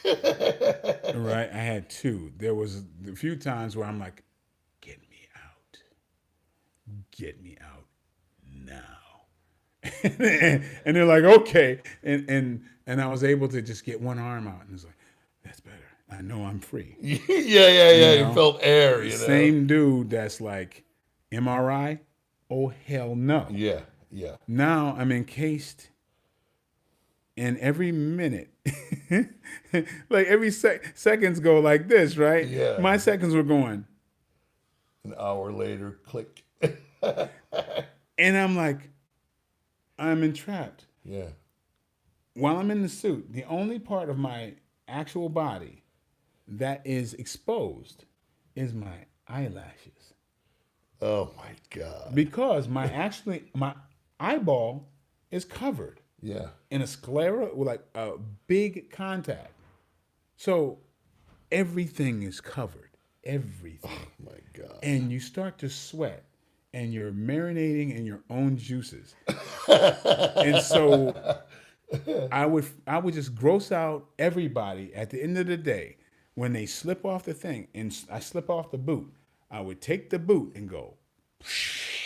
Right? I had two. There was a few times where I'm like, get me out. Get me out now. And they're like, okay. And I was able to just get one arm out. And it's like, that's better. I know I'm free. Yeah. You felt air, Same dude that's like, MRI? Oh, hell no. Yeah. Now I'm encased, and every minute, like every seconds go like this, right? Yeah. My seconds were going. An hour later, click. And I'm like, I'm entrapped. Yeah. While I'm in the suit, the only part of my actual body that is exposed is my eyelashes. Oh my God. Because my eyeball is covered. Yeah. In a sclera with like a big contact. So everything is covered. Everything. Oh my God. And you start to sweat and you're marinating in your own juices. And so I would just gross out everybody at the end of the day when they slip off the thing and I slip off the boot. I would take the boot and go.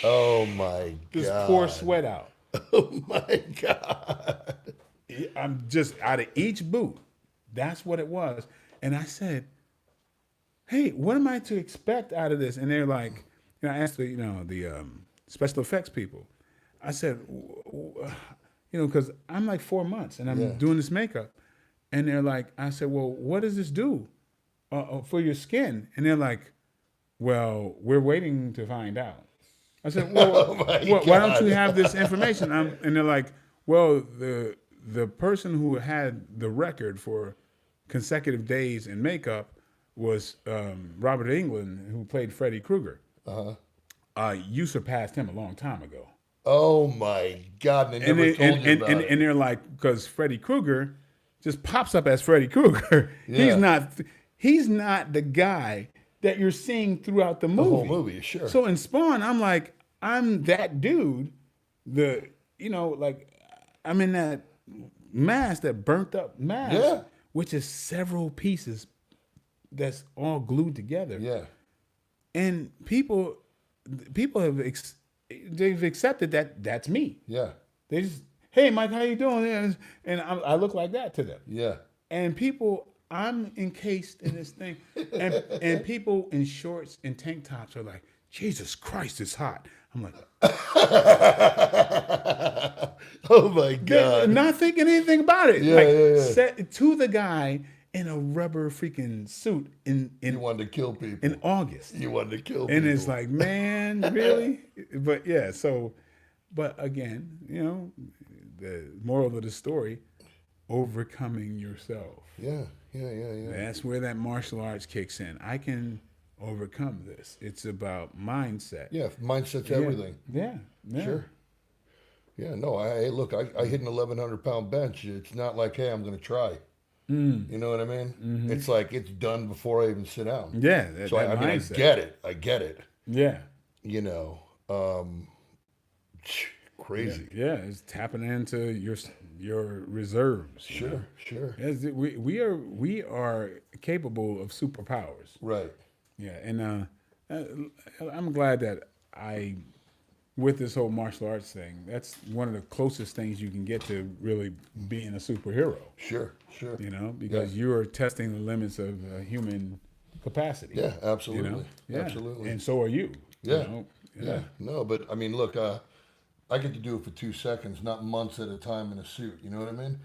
Oh my God. Just pour sweat out. Oh my God. I'm just out of each boot. That's what it was. And I said, hey, what am I to expect out of this? And they're like, I asked the special effects people. I said, because I'm like 4 months and I'm doing this makeup, and they're like, I said, well, what does this do for your skin? And they're like, well, we're waiting to find out. I said, well, why don't you have this information? And they're like, well, the person who had the record for consecutive days in makeup was Robert Englund, who played Freddy Krueger. You surpassed him a long time ago. Oh my God! They never told you about it. And they're like, because Freddy Krueger just pops up as Freddy Krueger. Yeah. He's not the guy that you're seeing throughout the movie. The whole movie, sure. So in Spawn, I'm like, I'm that dude. I'm in that mask, that burnt up mask, which is several pieces that's all glued together. Yeah. And people have they've accepted that that's me. Yeah. They just, hey, Mike, how you doing? And I look like that to them. Yeah. And people, I'm encased in this thing, and people in shorts and tank tops are like, Jesus Christ, it's hot. I'm like, oh my God. Not thinking anything about it. Yeah. Set to the guy in a rubber freaking suit in You wanted to kill people. in August. You wanted to kill people. And it's like, man, really? But yeah, but again, the moral of the story, overcoming yourself. Yeah. That's where that martial arts kicks in. I can overcome this. It's about mindset. Yeah, mindset's everything. Yeah. Sure. Yeah, no, I hit an 1,100 pound bench. It's not like, hey, I'm going to try. You know what I mean? Mm-hmm. It's like it's done before I even sit down. Yeah. I get it. I get it. Yeah. Crazy. Yeah, it's tapping into your reserves. Sure. As we are capable of superpowers. Right. Yeah, and I'm glad that with this whole martial arts thing, that's one of the closest things you can get to really being a superhero. Sure. Because you're testing the limits of human capacity. Yeah, absolutely. Yeah. Absolutely. And so are you. Yeah. Yeah. No, but I mean, look, I get to do it for 2 seconds, not months at a time in a suit. You know what I mean?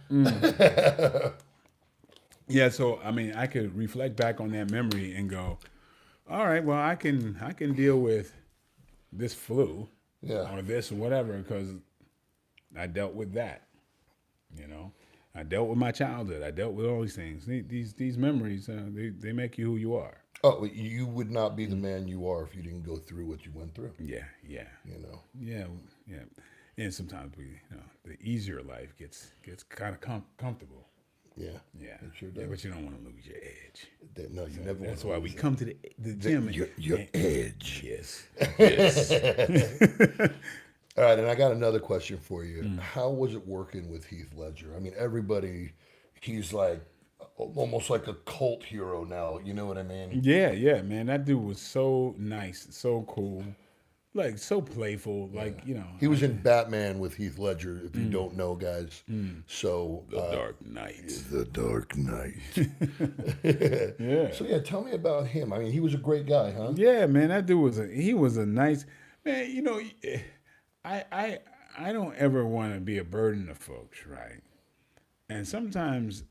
Yeah. So I mean, I could reflect back on that memory and go, all right, well, I can deal with this flu, or this or whatever, because I dealt with that. I dealt with my childhood. I dealt with all these things. These memories, they make you who you are. Oh, you would not be the man you are if you didn't go through what you went through. Yeah. Yeah. And sometimes the easier life gets kind of comfortable. Yeah. It sure does. But you don't want to lose your edge. No, you never. That's why we come to the gym. Your edge. Yes. All right, and I got another question for you. How was it working with Heath Ledger? I mean, everybody, he's like almost like a cult hero now. You know what I mean? Yeah, man. That dude was so nice, so cool, like so playful. Like he was in Batman with Heath Ledger. If you don't know, guys, so The Dark Knight. The Dark Knight. Yeah. So tell me about him. I mean, he was a great guy, huh? Yeah, man. That dude was a nice man. I don't ever want to be a burden to folks, right? And sometimes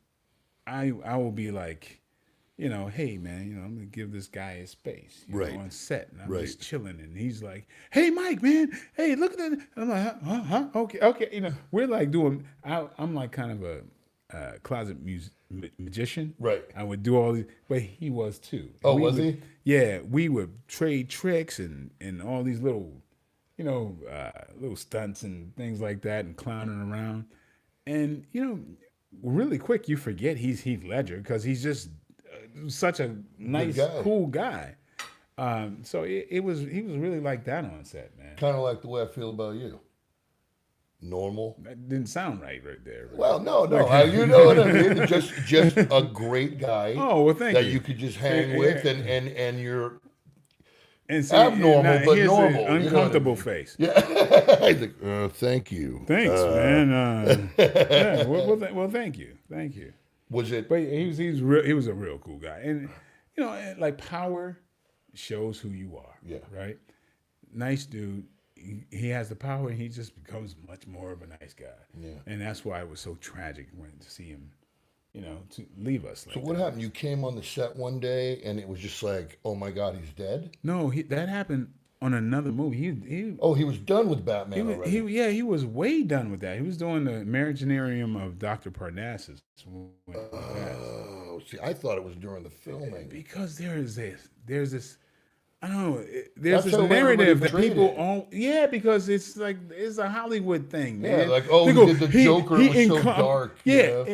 I will be like, hey man, I'm gonna give this guy his space, on set, and I'm just chilling, and he's like, hey Mike, man, hey look at that. And I'm like, huh? Okay, we're like doing. I'm like kind of a closet magician, right? I would do all these, but he was too. Oh, was he? Yeah, we would trade tricks and all these little, little stunts and things like that, and clowning around, and really quick you forget he's Heath Ledger because he's just such a nice, cool guy. So he was really like that on set, man. Kind of like the way I feel about you. Normal. That didn't sound right there. Right? Well, no. You know what I mean? Just a great guy. Oh, well, thank you. you. You could just hang with, and you're see, abnormal, but normal. Uncomfortable face. Yeah. Thank you. Thanks, man. Yeah. Well, thank you. Was it? But he was a real cool guy, and like power shows who you are. Yeah. Right. Nice dude. he has the power, and he just becomes much more of a nice guy. Yeah. And that's why it was so tragic to see him, to leave us. So what happened? You came on the set one day, and it was just like, oh my God, he's dead. No, that happened on another movie. He was done with Batman already. he was way done with that. He was doing the Imaginarium of Dr. Parnassus. Oh, see, I thought it was during the filming. Because there's this, I don't know, there's That's this how narrative that everybody people treated because it's like, it's a Hollywood thing, Yeah, man. like, They he go, did the Joker, it was so dark. Yeah.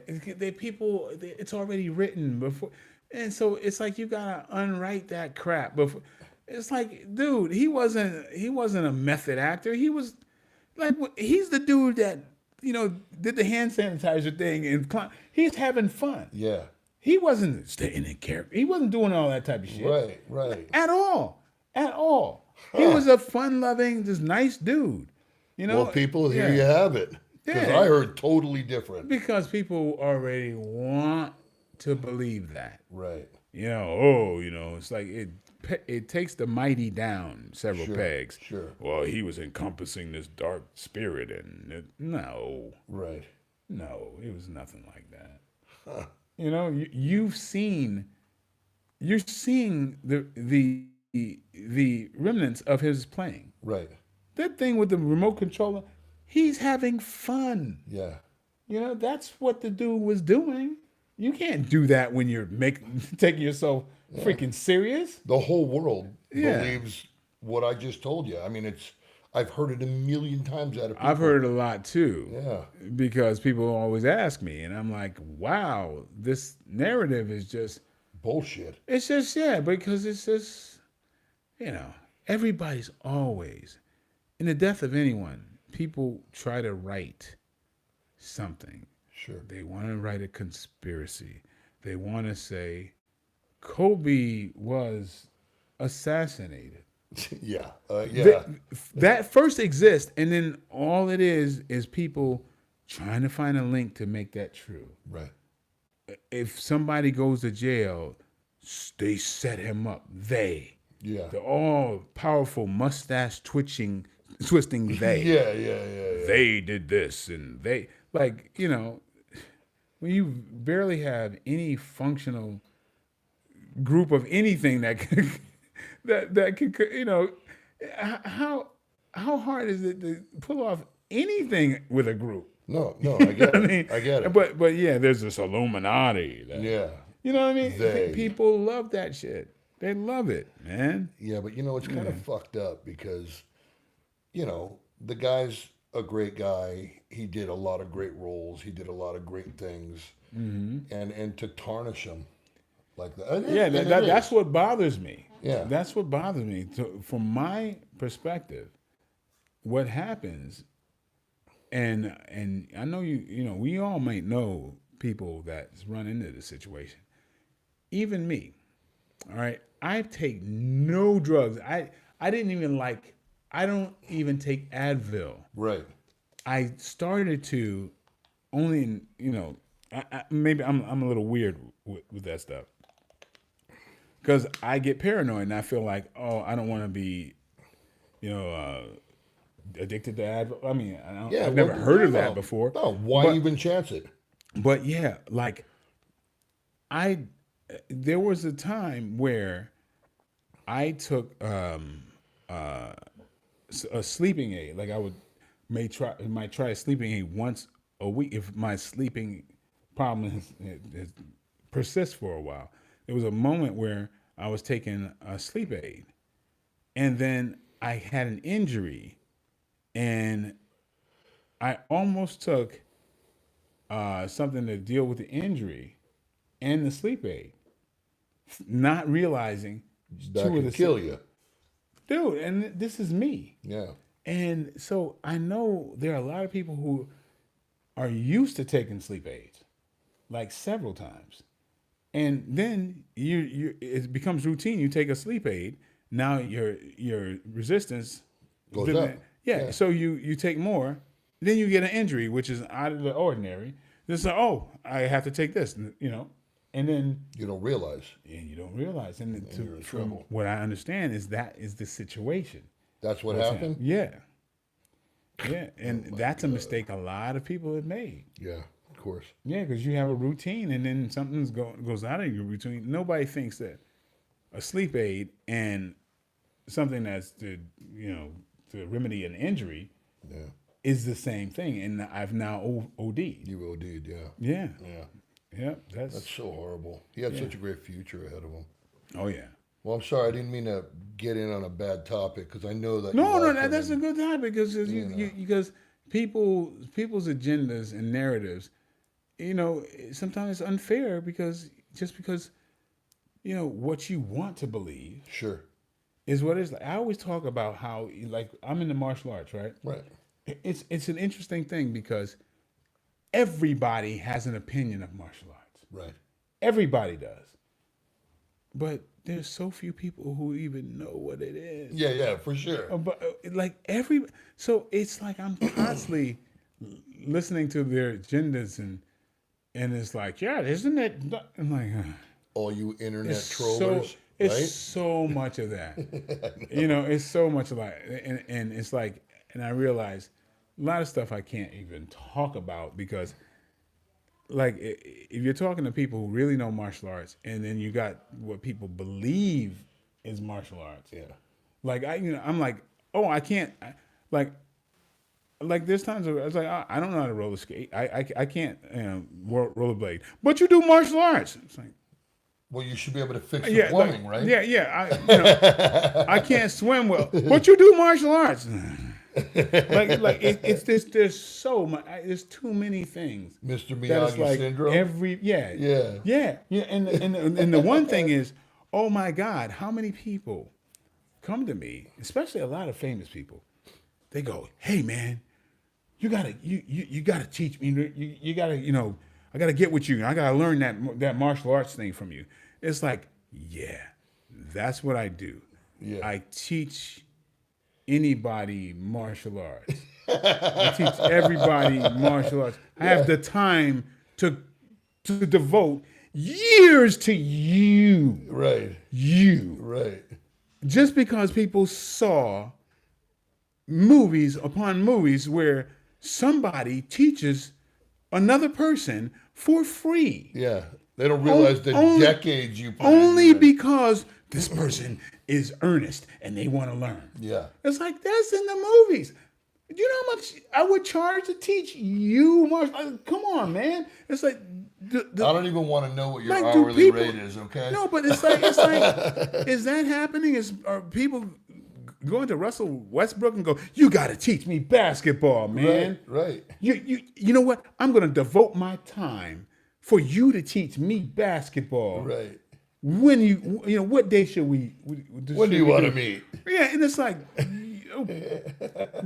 It's already written before. And so it's like, you gotta unwrite that crap before. It's like, dude, he wasn't a method actor. He was like, he's the dude that, did the hand sanitizer thing and he's having fun. Yeah. He wasn't staying in character. He wasn't doing all that type of shit. Right. At all. He was a fun-loving, just nice dude. Well, people, here you have it. Because I heard totally different. Because people already want to believe that. Right. It's like it takes the mighty down several pegs. Sure. Well, he was encompassing this dark spirit, and no. Right. No, it was nothing like that. Huh. You're seeing the remnants of his playing. Right. That thing with the remote controller, he's having fun. Yeah. That's what the dude was doing. You can't do that when you're taking yourself freaking serious. The whole world believes what I just told you. I mean, I've heard it a million times out of people. I've heard it a lot too. Yeah. Because people always ask me, and I'm like, wow, this narrative is just bullshit. It's just, because it's just, everybody's always, in the death of anyone, people try to write something. Sure. They want to write a conspiracy. They want to say Kobe was assassinated. Yeah. That first exists, and then all it is people trying to find a link to make that true. Right. If somebody goes to jail, they set him up. The all powerful mustache twisting they. Yeah. They did this, and they when you barely have any functional group of anything that can, that can, how hard is it to pull off anything with a group? No, I get it. I get it. But there's this Illuminati. You know what I mean? People love that shit. They love it, man. Yeah, but it's kind of fucked up because, the guy's a great guy. He did a lot of great roles. He did a lot of great things. Mm-hmm. And to tarnish him like that. That's what bothers me. Yeah. That's what bothers me. From my perspective, what happens, and I know we all might know people that's run into this situation. Even me. All right. I take no drugs. I don't even take Advil. Right. I started to only, maybe I'm a little weird with that stuff. Because I get paranoid and I feel like, I don't want to be, addicted to Advil. I mean, I've never heard of that before. No, why even chance it? But there was a time where I took a sleeping aid. Like I might try a sleeping aid once a week if my sleeping problem has persists for a while. There was a moment where I was taking a sleep aid, and then I had an injury, and I almost took something to deal with the injury and the sleep aid, not realizing that could kill you. Dude, and this is me. Yeah. And so I know there are a lot of people who are used to taking sleep aids, like several times. And then it becomes routine. You take a sleep aid. Now your resistance goes up. Yeah. So you take more. Then you get an injury, which is out of the ordinary. It's like, I have to take this, and then you don't realize. And you don't realize. And you're in trouble. what I understand is that is the situation. That's what what's happened? Yeah. Yeah. And that's a mistake a lot of people have made. Yeah, of course. Yeah, because you have a routine and then something goes out of your routine. Nobody thinks that a sleep aid and something that's to remedy an injury Yeah. is the same thing. And I've now OD'd. You OD'd, yeah. Yeah. Yeah. Yeah. That's so horrible. He had such a great future ahead of him. Oh, yeah. Well, I'm sorry. I didn't mean to get in on a bad topic because I know that. No, that's a good topic because because people's agendas and narratives, sometimes it's unfair because what you want to believe Sure. is what it is. I always talk about how I'm in the martial arts, right? Right. It's an interesting thing because everybody has an opinion of martial arts. Right. Everybody does. But there's so few people who even know what it is. Yeah, for sure. But so it's like I'm constantly listening to their agendas and it's like, yeah, isn't it? I'm like, All you internet it's trollers, it's right? so much of that. It's so much of that, and it's like, and I realize a lot of stuff I can't even talk about because. Like if you're talking to people who really know martial arts, and then you got what people believe is martial arts. Yeah. Like I'm like, oh, I can't. Like there's times where I was like, I don't know how to roller skate. I can't rollerblade. But you do martial arts. It's like, Well, you should be able to fix the plumbing, right? Yeah. I can't swim well, but you do martial arts. It's just there's so much. There's too many things. Mr. That it's Miyagi syndrome. Yeah. And the one thing is, oh my God, how many people come to me, especially a lot of famous people. They go, hey man, you gotta teach me. You gotta I gotta get with you. I gotta learn that martial arts thing from you. It's like, yeah, that's what I do. Yeah. I teach anybody martial arts. I teach everybody martial arts. I have the time to devote years to you. Right. You. Right. Just because people saw movies upon movies where somebody teaches another person for free. Yeah. They don't realize the decades you put Only into it. because this person is earnest and they want to learn. Yeah. It's like, that's in the movies. Do you know how much I would charge to teach you martial? Come on, man. It's like I don't even want to know what your like, do hourly people- rate is, okay? no, but it's like, is that happening? Are people going to Russell Westbrook and go, you got to teach me basketball, man. Right. You know what? I'm going to devote my time for you to teach me basketball. Right. When what day should we? When do you want to meet? Yeah, and it's like,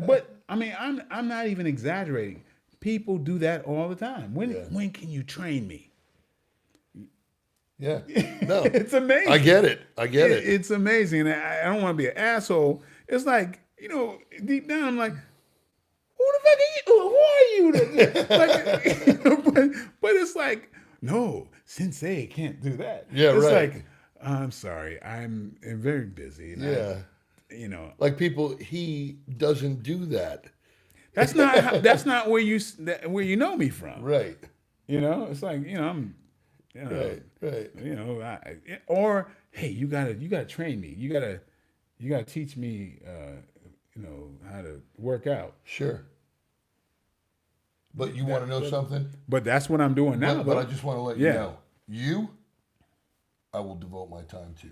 but I mean, I'm not even exaggerating. People do that all the time. When can you train me? Yeah. No. It's amazing. I get it. It's amazing. And I don't want to be an asshole. It's like, deep down, I'm like, who the fuck are you? Who are you? But it's like, no, Sensei can't do that. Yeah, it's right. like, I'm sorry, I'm very busy. And Yeah. Like people, he doesn't do that. That's not where you know me from. Right. It's like, I'm. Right. Or hey, you gotta train me. You gotta teach me, how to work out. Sure. But you want to know something? But that's what I'm doing now. But I just want to let you know. I will devote my time to.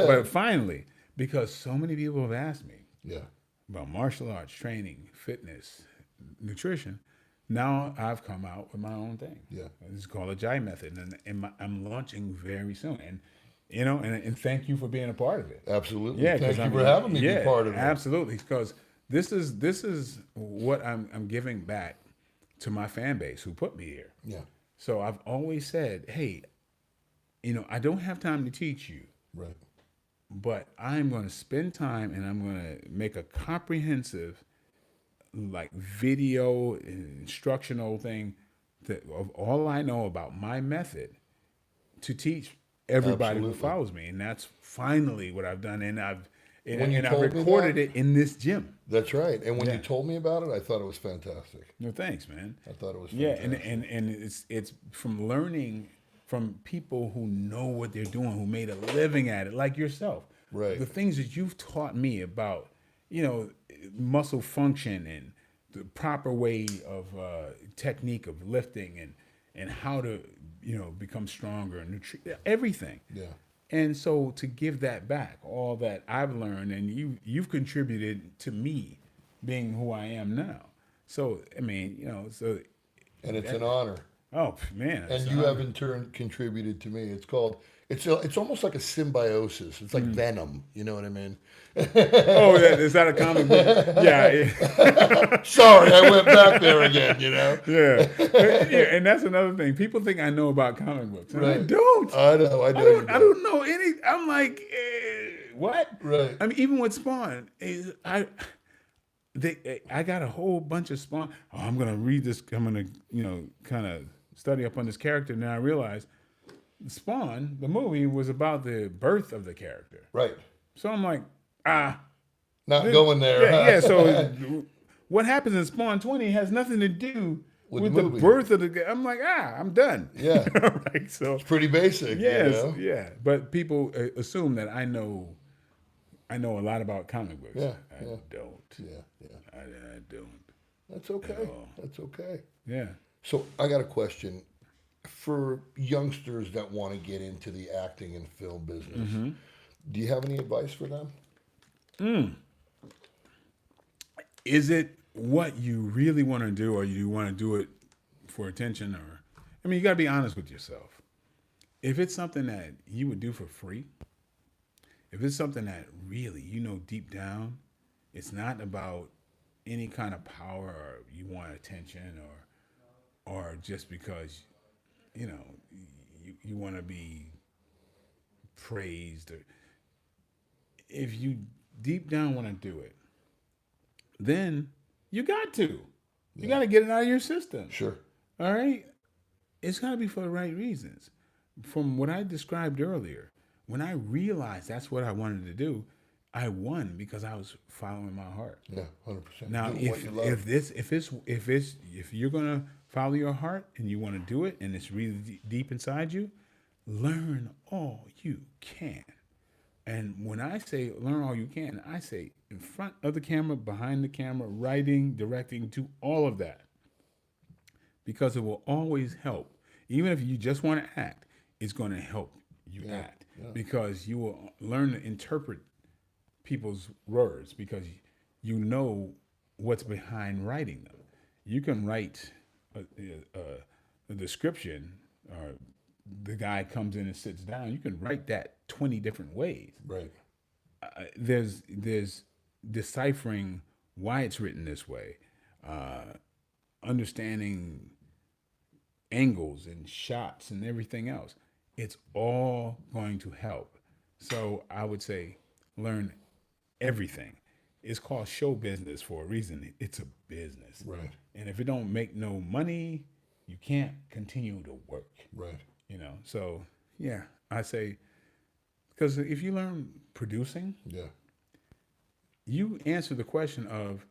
But finally, because so many people have asked me about martial arts, training, fitness, nutrition, now I've come out with my own thing. Yeah. It's called a Jai Method, and I'm launching very soon. And and thank you for being a part of it. Absolutely. Yeah, Thank you for having me be part of it. Absolutely, because this is what I'm giving back to my fan base who put me here. Yeah. So I've always said, hey, I don't have time to teach you. Right. But I'm going to spend time and I'm going to make a comprehensive, video instructional thing of all I know about my method to teach everybody who Absolutely. follows me, and that's finally what I've done. And I've When you I've told me recorded that- it in this gym. That's right. And when Yeah. you told me about it, I thought it was fantastic. No, thanks, man. I thought it was Yeah, fantastic. and it's from learning from people who know what they're doing, who made a living at it, like yourself. Right. The things that you've taught me about, muscle function and the proper way of technique of lifting and how to, become stronger and everything. Yeah. And so to give that back, all that I've learned, and you've contributed to me being who I am now. So I mean, And it's an honor. oh man, And you have in turn contributed to me. It's almost like a symbiosis. It's like venom. You know what I mean? Oh, yeah, is that a comic book? Yeah, Sorry, I went back there again. yeah. And that's another thing. People think I know about comic books, and I Right. don't. I know. I You don't know any. I'm like, what? Right. I mean, even with Spawn, I got a whole bunch of Spawn. Oh, I'm gonna read this. I'm gonna, kind of study up on this character. And then I realized Spawn, the movie, was about the birth of the character. Right. So I'm like, Not going there. yeah. So what happens in Spawn 20 has nothing to do with the movie. birth of the guy. I'm like, I'm done. Yeah. Right. So Pretty basic. yes, yeah. But people assume that I know a lot about comic books. Yeah, I don't. Yeah. I don't. That's okay. That's okay. Yeah. So I got a question for youngsters that want to get into the acting and film business. Mm-hmm. Do you have any advice for them? Is it what you really want to do, or you want to do it for attention? Or, I mean, you got to be honest with yourself. If it's something that you would do for free, if it's something that really, deep down, it's not about any kind of power or you want attention or just because, you want to be praised, or if you deep down want to do it, then you got to. You got to get it out of your system. Sure. All right? It's got to be for the right reasons. From what I described earlier, when I realized that's what I wanted to do, I won because I was following my heart. Yeah, 100%. Now, Do what you love. if you're gonna follow your heart and you want to do it and it's really deep inside you, learn all you can. And when I say learn all you can, I say in front of the camera, behind the camera, writing, directing, do all of that. Because it will always help. Even if you just want to act, it's going to help you act. Yeah. Because you will learn to interpret people's words because you know what's behind writing them. You can write a description, or the guy comes in and sits down. You can write that 20 different ways. Right. There's deciphering why it's written this way, understanding angles and shots and everything else. It's all going to help. So I would say learn everything. It's called show business for a reason. It's a business. Right. And if it don't make no money, you can't continue to work. Right. So yeah, I say, because if you learn producing, you answer the question of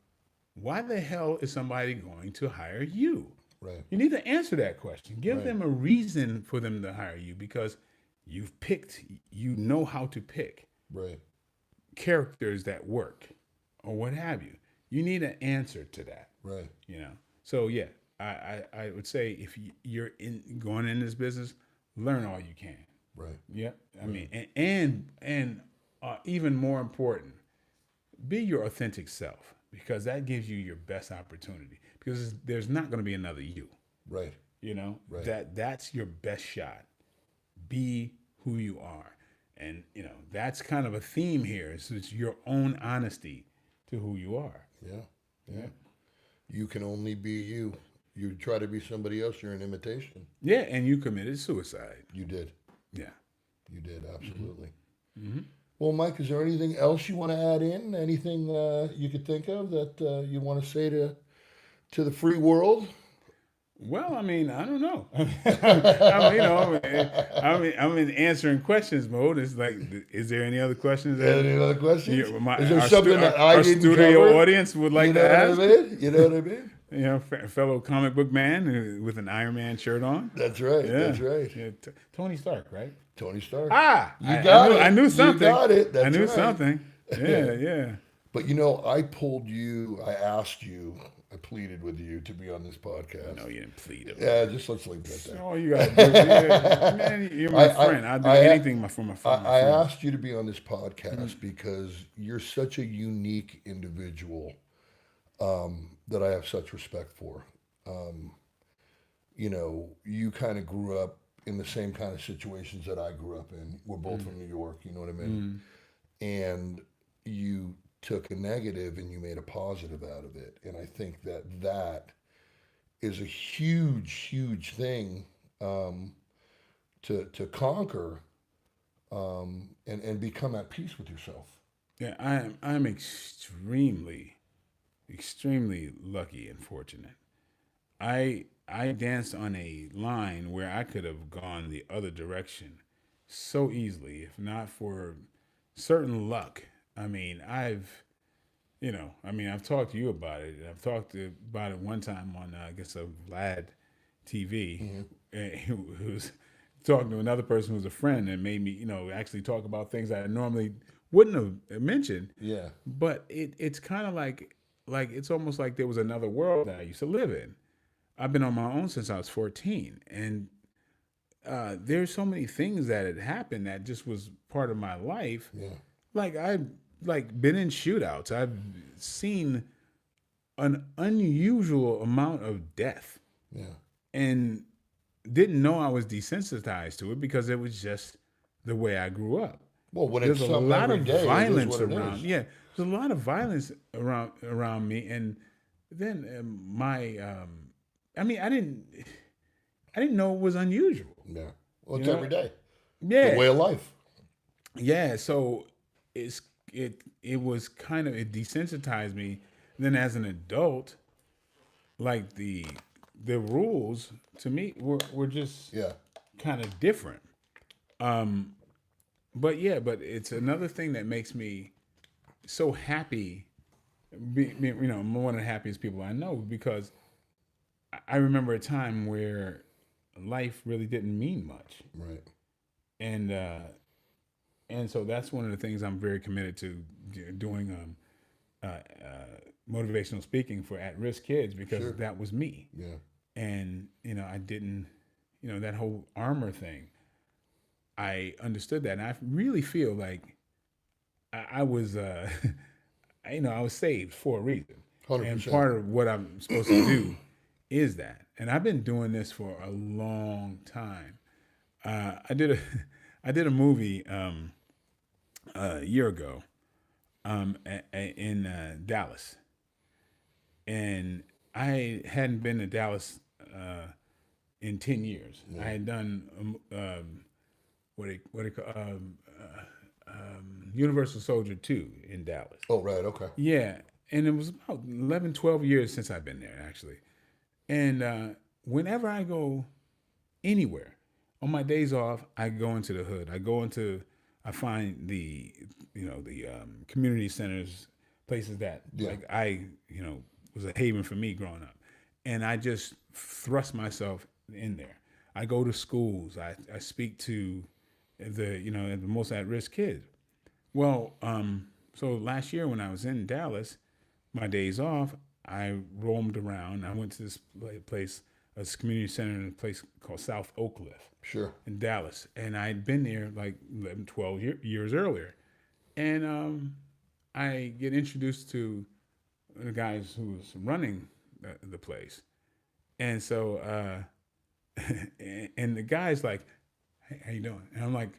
why the hell is somebody going to hire you? Right. You need to answer that question. Give them a reason for them to hire you because you've picked, you know how to pick characters that work or what have you. You need an answer to that. Right. So yeah, I would say if you're going in this business, learn all you can. Right. Yeah. I mean, and even more important, be your authentic self because that gives you your best opportunity because there's not going to be another you. Right. Right. That's your best shot. Be who you are. And, that's kind of a theme here. It's your own honesty to who you are. Yeah. You can only be you. You try to be somebody else, you're an imitation. Yeah, and you committed suicide. You did. Yeah. You did, absolutely. Mm-hmm. Well, Mike, is there anything else you want to add in? Anything you could think of that you want to say to the free world? Well, I mean, I don't know. I mean, I'm in answering questions mode. It's like, is there any other questions that Any other questions? Is there our, something that I our didn't studio cover? audience would like You to know what I ask? mean? You know what I mean? You know, fellow comic book man with an Iron Man shirt on. That's right. Yeah, That's right. yeah. Tony Stark, right? Tony Stark. Ah, You got it. I knew something. You got it. That's I knew right. something. Yeah, yeah. But you know, I pulled you, I asked you, I pleaded with you to be on this podcast. No, you didn't plead it. Yeah, just let's leave that there. Oh, you got man. You're my friend. I'd do anything for my friend. I asked you to be on this podcast because you're such a unique individual that I have such respect for. You know, you kind of grew up in the same kind of situations that I grew up in. We're both from New York, you know what I mean? And you took a negative and you made a positive out of it. And I think that that is a huge, huge thing to conquer and become at peace with yourself. Yeah, I'm extremely lucky and fortunate. I danced on a line where I could have gone the other direction so easily, if not for certain luck. I mean, I've talked to you about it. I've talked about it one time on, I guess, a Vlad TV, who was talking to another person who was a friend and made me, actually talk about things I normally wouldn't have mentioned. Yeah. But it's kind of like it's almost like there was another world that I used to live in. I've been on my own since I was 14, and there's so many things that had happened that just was part of my life. Yeah. Like I've been in shootouts. I've seen an unusual amount of death. Yeah. And didn't know I was desensitized to it because it was just the way I grew up. Well, when There's it's a lot every of day, violence it is what it around. is. Yeah, there's a lot of violence around me, and then I didn't know it was unusual. Yeah. Well, it's You know? every day. Yeah, The way of life. yeah. So it desensitized me. Then as an adult, like the rules to me were just kind of different. But it's another thing that makes me so happy. I'm one of the happiest people I know because I remember a time where life really didn't mean much. Right. And so that's one of the things I'm very committed to doing motivational speaking for at-risk kids because that was me. Yeah. And, I didn't, that whole armor thing, I understood that. And I really feel like I was, I was saved for a reason. 100%. And part of what I'm supposed to do is that. And I've been doing this for a long time. I did a movie a year ago in Dallas. And I hadn't been to Dallas in 10 years. Yeah. I had done Universal Soldier 2 in Dallas. Oh, right, okay. Yeah, and it was about 11, 12 years since I've been there, actually. And whenever I go anywhere, on my days off, I go into the hood. I find the community centers, places that like was a haven for me growing up. And I just thrust myself in there. I go to schools. I speak to the most at-risk kids. Well, so last year when I was in Dallas, my days off, I roamed around. I went to this place, a community center in a place called South Oak Cliff. Sure. In Dallas. And I'd been there like 11, 12 years earlier. And I get introduced to the guys who was running the place. And so, and the guy's like, hey, how you doing? And I'm like,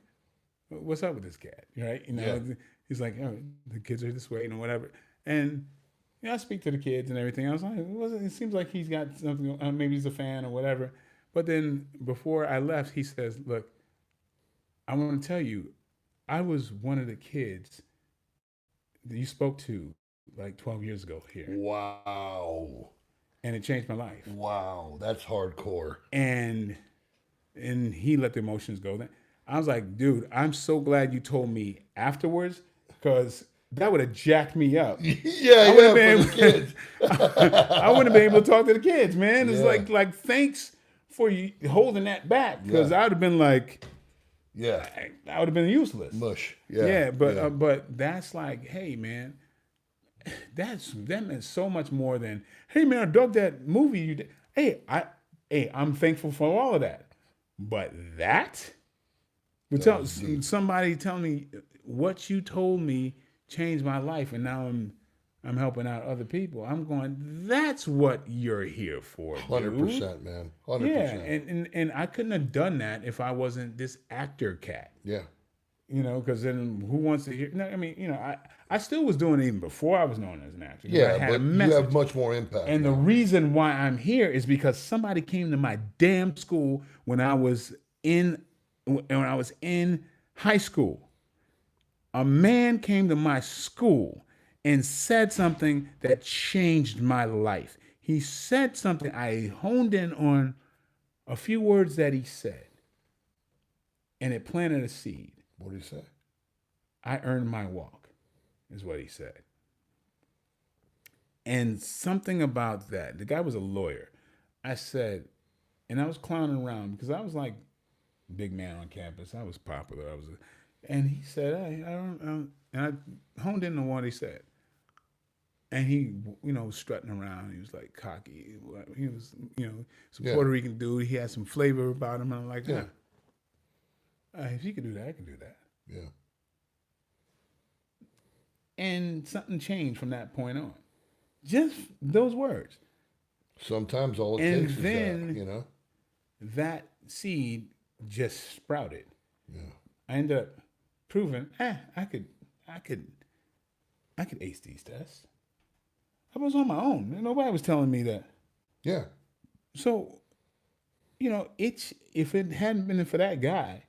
what's up with this cat? Right? He's like, oh, the kids are this way and whatever. And I speak to the kids and everything. I was like, it seems like he's got something, maybe he's a fan or whatever. But then before I left, he says, look, I want to tell you, I was one of the kids that you spoke to like 12 years ago here. Wow. and it changed my life. Wow, that's hardcore. And he let the emotions go. Then I was like, dude, I'm so glad you told me afterwards, because that would have jacked me up. Yeah, I would have yeah, been for the kids. I wouldn't have been able to talk to the kids, man. It's Yeah. like thanks for you holding that back, because Yeah. I would have been like, Yeah, I would have been useless. mush. Yeah, Yeah, but that's like, hey, man, that meant so much more than, hey, man, I dug that movie you did. I'm thankful for all of that. But was deep. somebody tell me what you told me changed my life, and now I'm helping out other people. I'm going, that's what you're here for, dude. 100%, man. 100%. Yeah, and I couldn't have done that if I wasn't this actor cat. Yeah. Because then who wants to hear? No, I mean, I still was doing it even before I was known as an actor. 'Cause I Yeah, had a but you message. have much more impact. And the now. reason why I'm here is because somebody came to my damn school when I was in high school. A man came to my school and said something that changed my life. He said something. I honed in on a few words that he said, and it planted a seed. What did he say? I earned my walk, is what he said. And something about that, the guy was a lawyer. I said, and I was clowning around because I was like big man on campus. I was popular. And he said, hey, I don't, and I honed in on what he said. And he, was strutting around. He was like cocky. He was, some Puerto Rican dude. He had some flavor about him. And I'm like, yeah. If you could do that, I can do that. Yeah. And something changed from that point on. Just those words. Sometimes all it And takes then is that, that seed just sprouted. Yeah. I ended up proving, I could ace these tests. I was on my own. Nobody was telling me that. Yeah. So, if it hadn't been for that guy,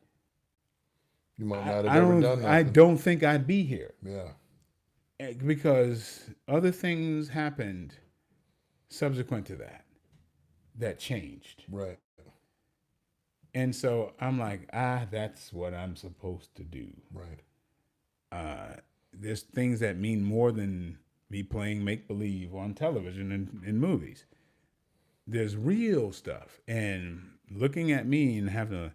You might not have ever done nothing. I don't think I'd be here. Yeah. Because other things happened subsequent to that changed. Right. And so I'm like, that's what I'm supposed to do. Right. There's things that mean more than me playing make-believe on television and in movies. There's real stuff. And looking at me and having to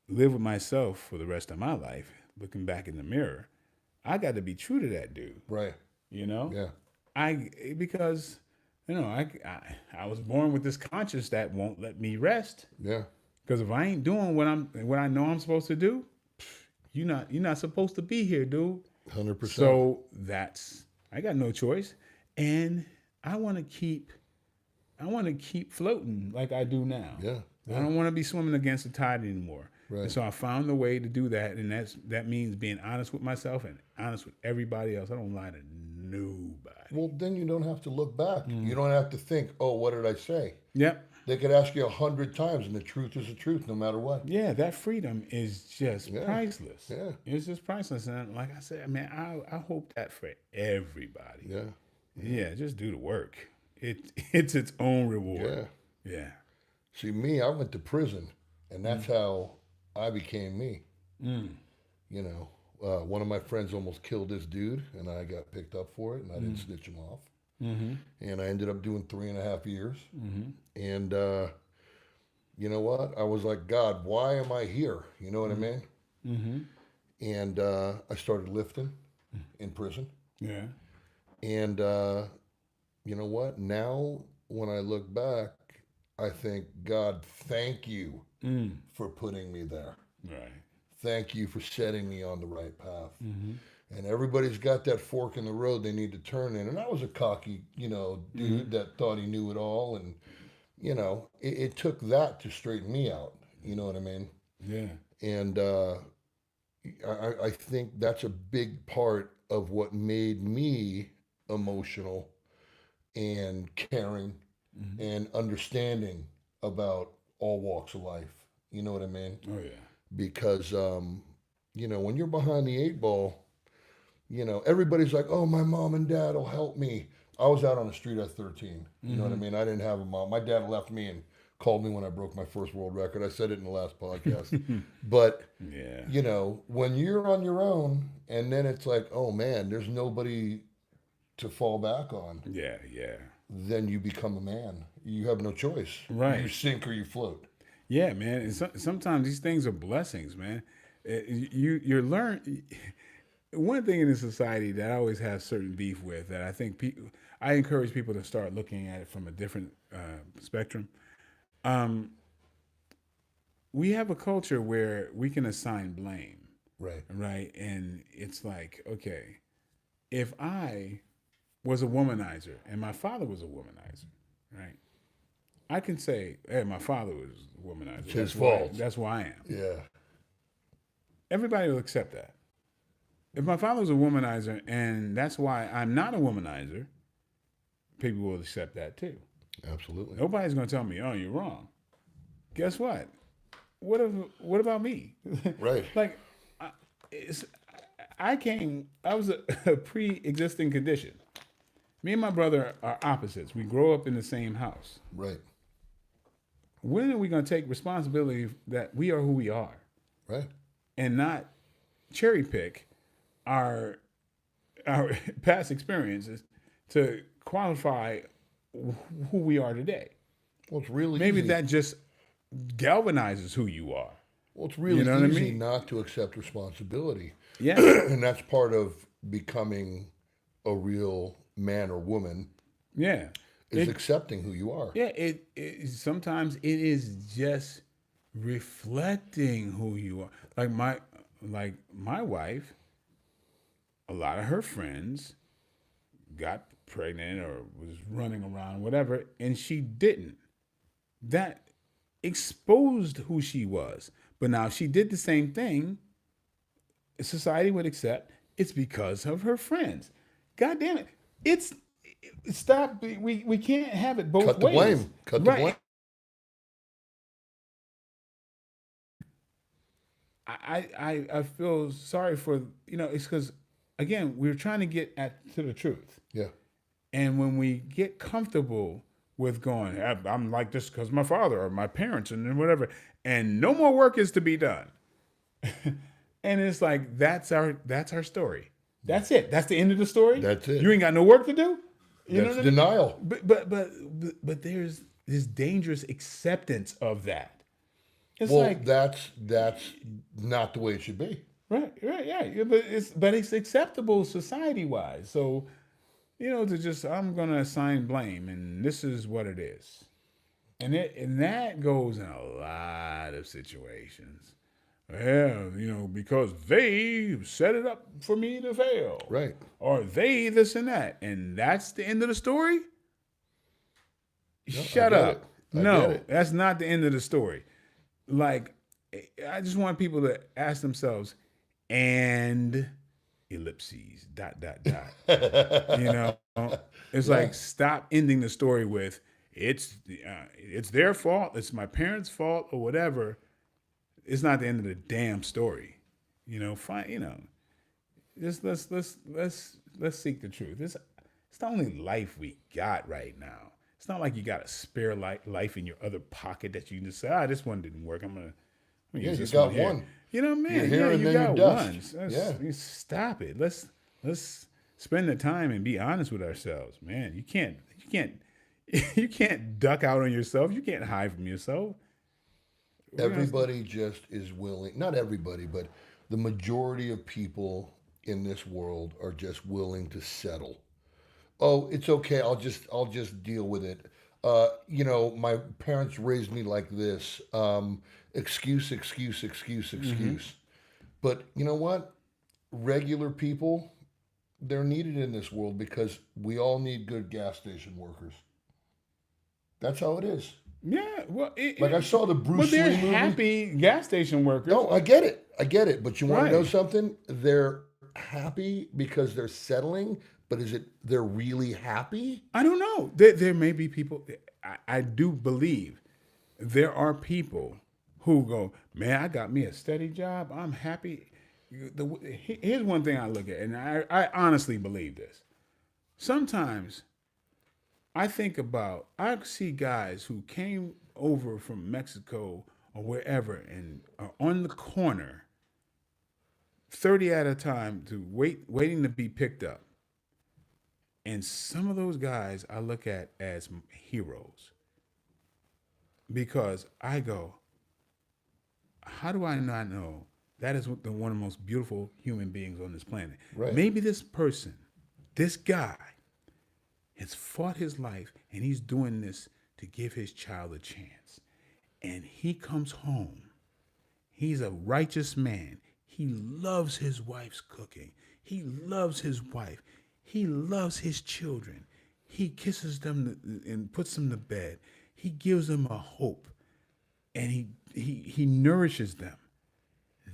live with myself for the rest of my life, looking back in the mirror, I got to be true to that dude. Right. Yeah. Yeah. Because I was born with this conscience that won't let me rest. Yeah. Because if I ain't doing what I know I'm supposed to do, you're not supposed to be here, dude. 100%. So I got no choice, and I want to keep floating like I do now. Yeah. I don't want to be swimming against the tide anymore. Right. And so I found a way to do that, and that means being honest with myself and honest with everybody else. I don't lie to nobody. Well, then you don't have to look back. You don't have to think, oh, what did I say? Yep. They could ask you 100 times, and the truth is the truth, no matter what. Yeah, that freedom is just priceless. Yeah. It's just priceless. And like I said, man, I hope that for everybody. Yeah. Yeah, just do the work. It's its own reward. Yeah. Yeah. See, me, I went to prison, and that's how I became me. One of my friends almost killed this dude, and I got picked up for it, and I didn't snitch him off. And I ended up doing 3.5 years. And you know what? I was like, God, why am I here? You know what I mean? And I started lifting in prison. Yeah. And you know what? Now, when I look back, I think, God, thank you for putting me there. Right. Thank you for setting me on the right path. And everybody's got that fork in the road they need to turn in. And I was a cocky, dude that thought he knew it all. And, it took that to straighten me out. You know what I mean? Yeah. And I think that's a big part of what made me emotional and caring and understanding about all walks of life. You know what I mean? Oh, yeah. Because, when you're behind the 8 ball, everybody's like, oh, my mom and dad will help me. I was out on the street at 13. You know what I mean? I didn't have a mom. My dad left me and called me when I broke my first world record. I said it in the last podcast. But, Yeah. you know, when you're on your own and then it's like, oh man, there's nobody to fall back on, Yeah, yeah. then you become a man. You have no choice. Right. You sink or you float. Yeah, man. And sometimes these things are blessings, man. You learn. One thing in the society that I always have certain beef with, that I think I encourage people to start looking at it from a different spectrum. We have a culture where we can assign blame, Right. right? And it's like, okay, if I was a womanizer and my father was a womanizer, right? I can say, hey, my father was a womanizer. It's his That's why- fault. That's why I am. Yeah. Everybody will accept that. If my father was a womanizer and that's why I'm not a womanizer, people will accept that too. Absolutely. Nobody's going to tell me, oh, you're wrong. Guess what? What about me? Right. Like, I was a pre-existing condition. Me and my brother are opposites. We grow up in the same house. Right. When are we going to take responsibility that we are who we are Right. and not cherry pick our past experiences to qualify who we are today? Well, it's really Maybe easy. that just galvanizes who you are. Well, it's really You know what I easy mean? not to accept responsibility. Yeah. And that's part of becoming a real man or woman Yeah. is accepting who you are. Yeah, it sometimes it is just reflecting who you are. Like my wife, a lot of her friends got pregnant or was running around, whatever, and she didn't. That exposed who she was. But now if she did the same thing, society would accept it's because of her friends. God damn it. Stop. We can't have it both Cut the ways. blame. Cut the Right. blame. I feel sorry for, it's because, again, we're trying to get to the truth. Yeah. And when we get comfortable with going, I'm like this because my father or my parents and then whatever, and no more work is to be done. And it's like, that's our story. That's it. That's the end of the story. That's it. You ain't got no work to do. You know That's what I mean? denial. But there's this dangerous acceptance of that. It's Well, like, that's not the way it should be. right, yeah. But it's acceptable society wise. So, to just, I'm gonna assign blame, and this is what it is, and that goes in a lot of situations. Yeah, because they set it up for me to fail, Right. or they this and that, and that's the end of the story. Shut get up. it. I No, get it. that's not the end of the story. Like, I just want people to ask themselves, and ellipses, ... It's like, stop ending the story with it's their fault, it's my parents' fault, or whatever. It's not the end of the damn story. Fine. Just let's seek the truth. It's the only life we got right now. It's not like you got a spare life in your other pocket that you can just say, this one didn't work. I'm gonna Yeah, use you this got here. one. You know what I mean? You're here and you then got you're one. dust. Yeah. Stop it. Let's spend the time and be honest with ourselves, man. You can't duck out on yourself. You can't hide from yourself. Everybody just is willing, not everybody, but the majority of people in this world are just willing to settle. Oh, it's okay. I'll just deal with it. My parents raised me like this. Excuse. But you know what? Regular people, they're needed in this world because we all need good gas station workers. That's how it is. Yeah, well, I saw the Bruce they're Lee movie. happy gas station workers. No, I get it. But you want to know Right. something? They're happy because they're settling, but is it they're really happy? I don't know. There may be people. I do believe there are people who go, man, I got me a steady job. I'm happy. Here's one thing I look at, and I honestly believe this. Sometimes I see guys who came over from Mexico or wherever and are on the corner 30 at a time waiting to be picked up. And some of those guys I look at as heroes because I go, how do I not know that is one of the most beautiful human beings on this planet? Right. Maybe this person, this guy, has fought his life and he's doing this to give his child a chance. And he comes home. He's a righteous man. He loves his wife's cooking. He loves his wife. He loves his children. He kisses them and puts them to bed. He gives them a hope. And he nourishes them.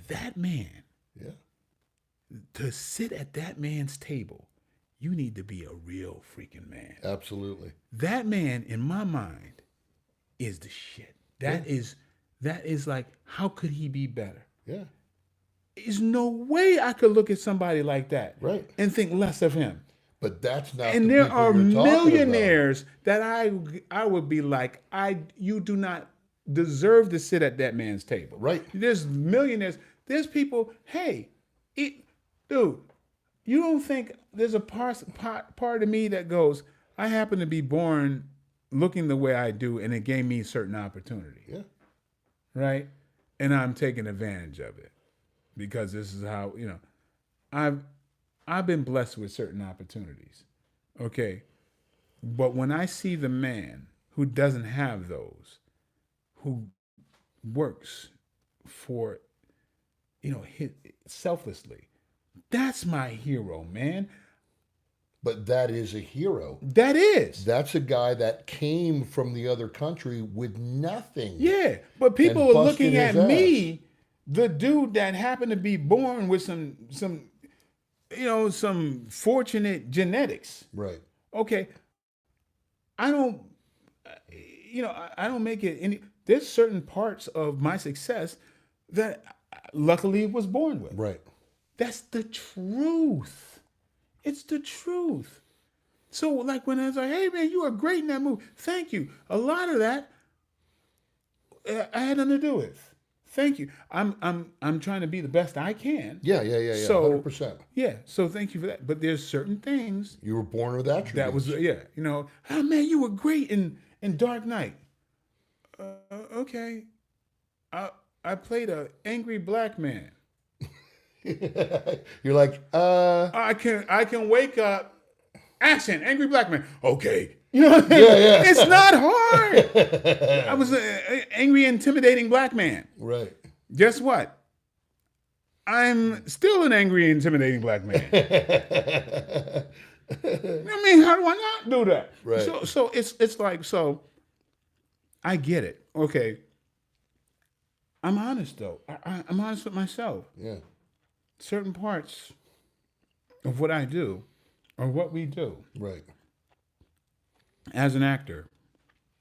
That man, to sit at that man's table, you need to be a real freaking man. Absolutely. That man, in my mind, is the shit. That is like, how could he be better? Yeah. There's no way I could look at somebody like that and think less of him. But that's not. And the there people are you're talking millionaires that I would be like, you do not deserve to sit at that man's table. Right. There's millionaires. There's people. Hey, dude, you don't think there's a part of me that goes, I happen to be born looking the way I do, and it gave me a certain opportunity. Yeah. Right? And I'm taking advantage of it because this is how, I've been blessed with certain opportunities. Okay. But when I see the man who doesn't have those, who works for, selflessly, that's my hero, man. But that is a hero. That is. That's a guy that came from the other country with nothing. Yeah, but people are looking at me, the dude that happened to be born with some fortunate genetics. Right. Okay. I don't make it any. There's certain parts of my success that luckily was born with. Right. That's the truth. It's the truth. So, like, when I was like, hey, man, you are great in that movie. Thank you. A lot of that I had nothing to do with. Thank you. I'm trying to be the best I can. Yeah. So, 100%. Yeah. So thank you for that. But there's certain things. You were born with attributes. That was, oh, man, you were great in Dark Knight. Okay. I played an angry black man. You're like, I can wake up. Action, angry black man. Okay. Yeah. It's not hard. I was an angry, intimidating black man. Right. Guess what? I'm still an angry, intimidating black man. I mean, how do I not do that? Right. So it's like, so I get it. Okay. I'm honest though. I'm honest with myself. Yeah. Certain parts of what I do or what we do. Right. As an actor,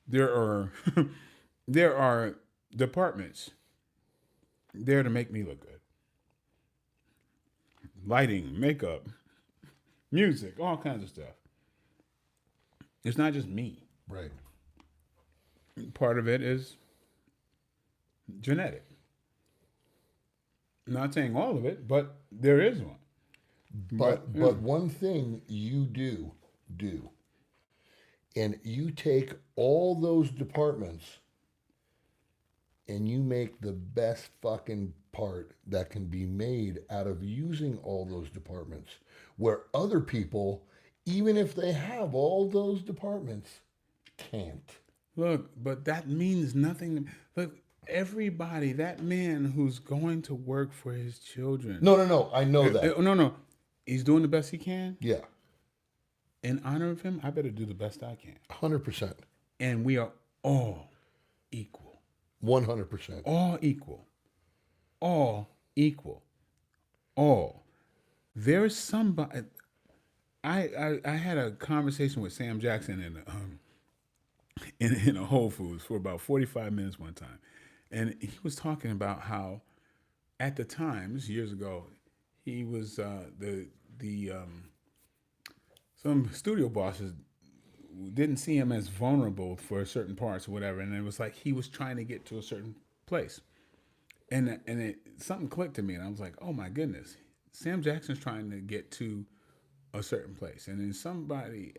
there are departments there to make me look good. Lighting, makeup, music, all kinds of stuff. It's not just me. Right. Part of it is genetic. Not saying all of it, but there is one. But one thing you do, and you take all those departments and you make the best fucking part that can be made out of using all those departments, where other people, even if they have all those departments, can't. Look, but that means nothing. Look, everybody, that man who's going to work for his children. No, I know that. No. He's doing the best he can. Yeah. In honor of him, I better do the best I can. 100%. And we are all equal. 100%. All equal. All equal. All. There's somebody. I had a conversation with Sam Jackson in a Whole Foods for about 45 minutes one time. And he was talking about how at the time, this years ago, he was some studio bosses didn't see him as vulnerable for certain parts or whatever, and it was like he was trying to get to a certain place, and something clicked to me, and I was like, oh my goodness, Sam Jackson's trying to get to a certain place, and then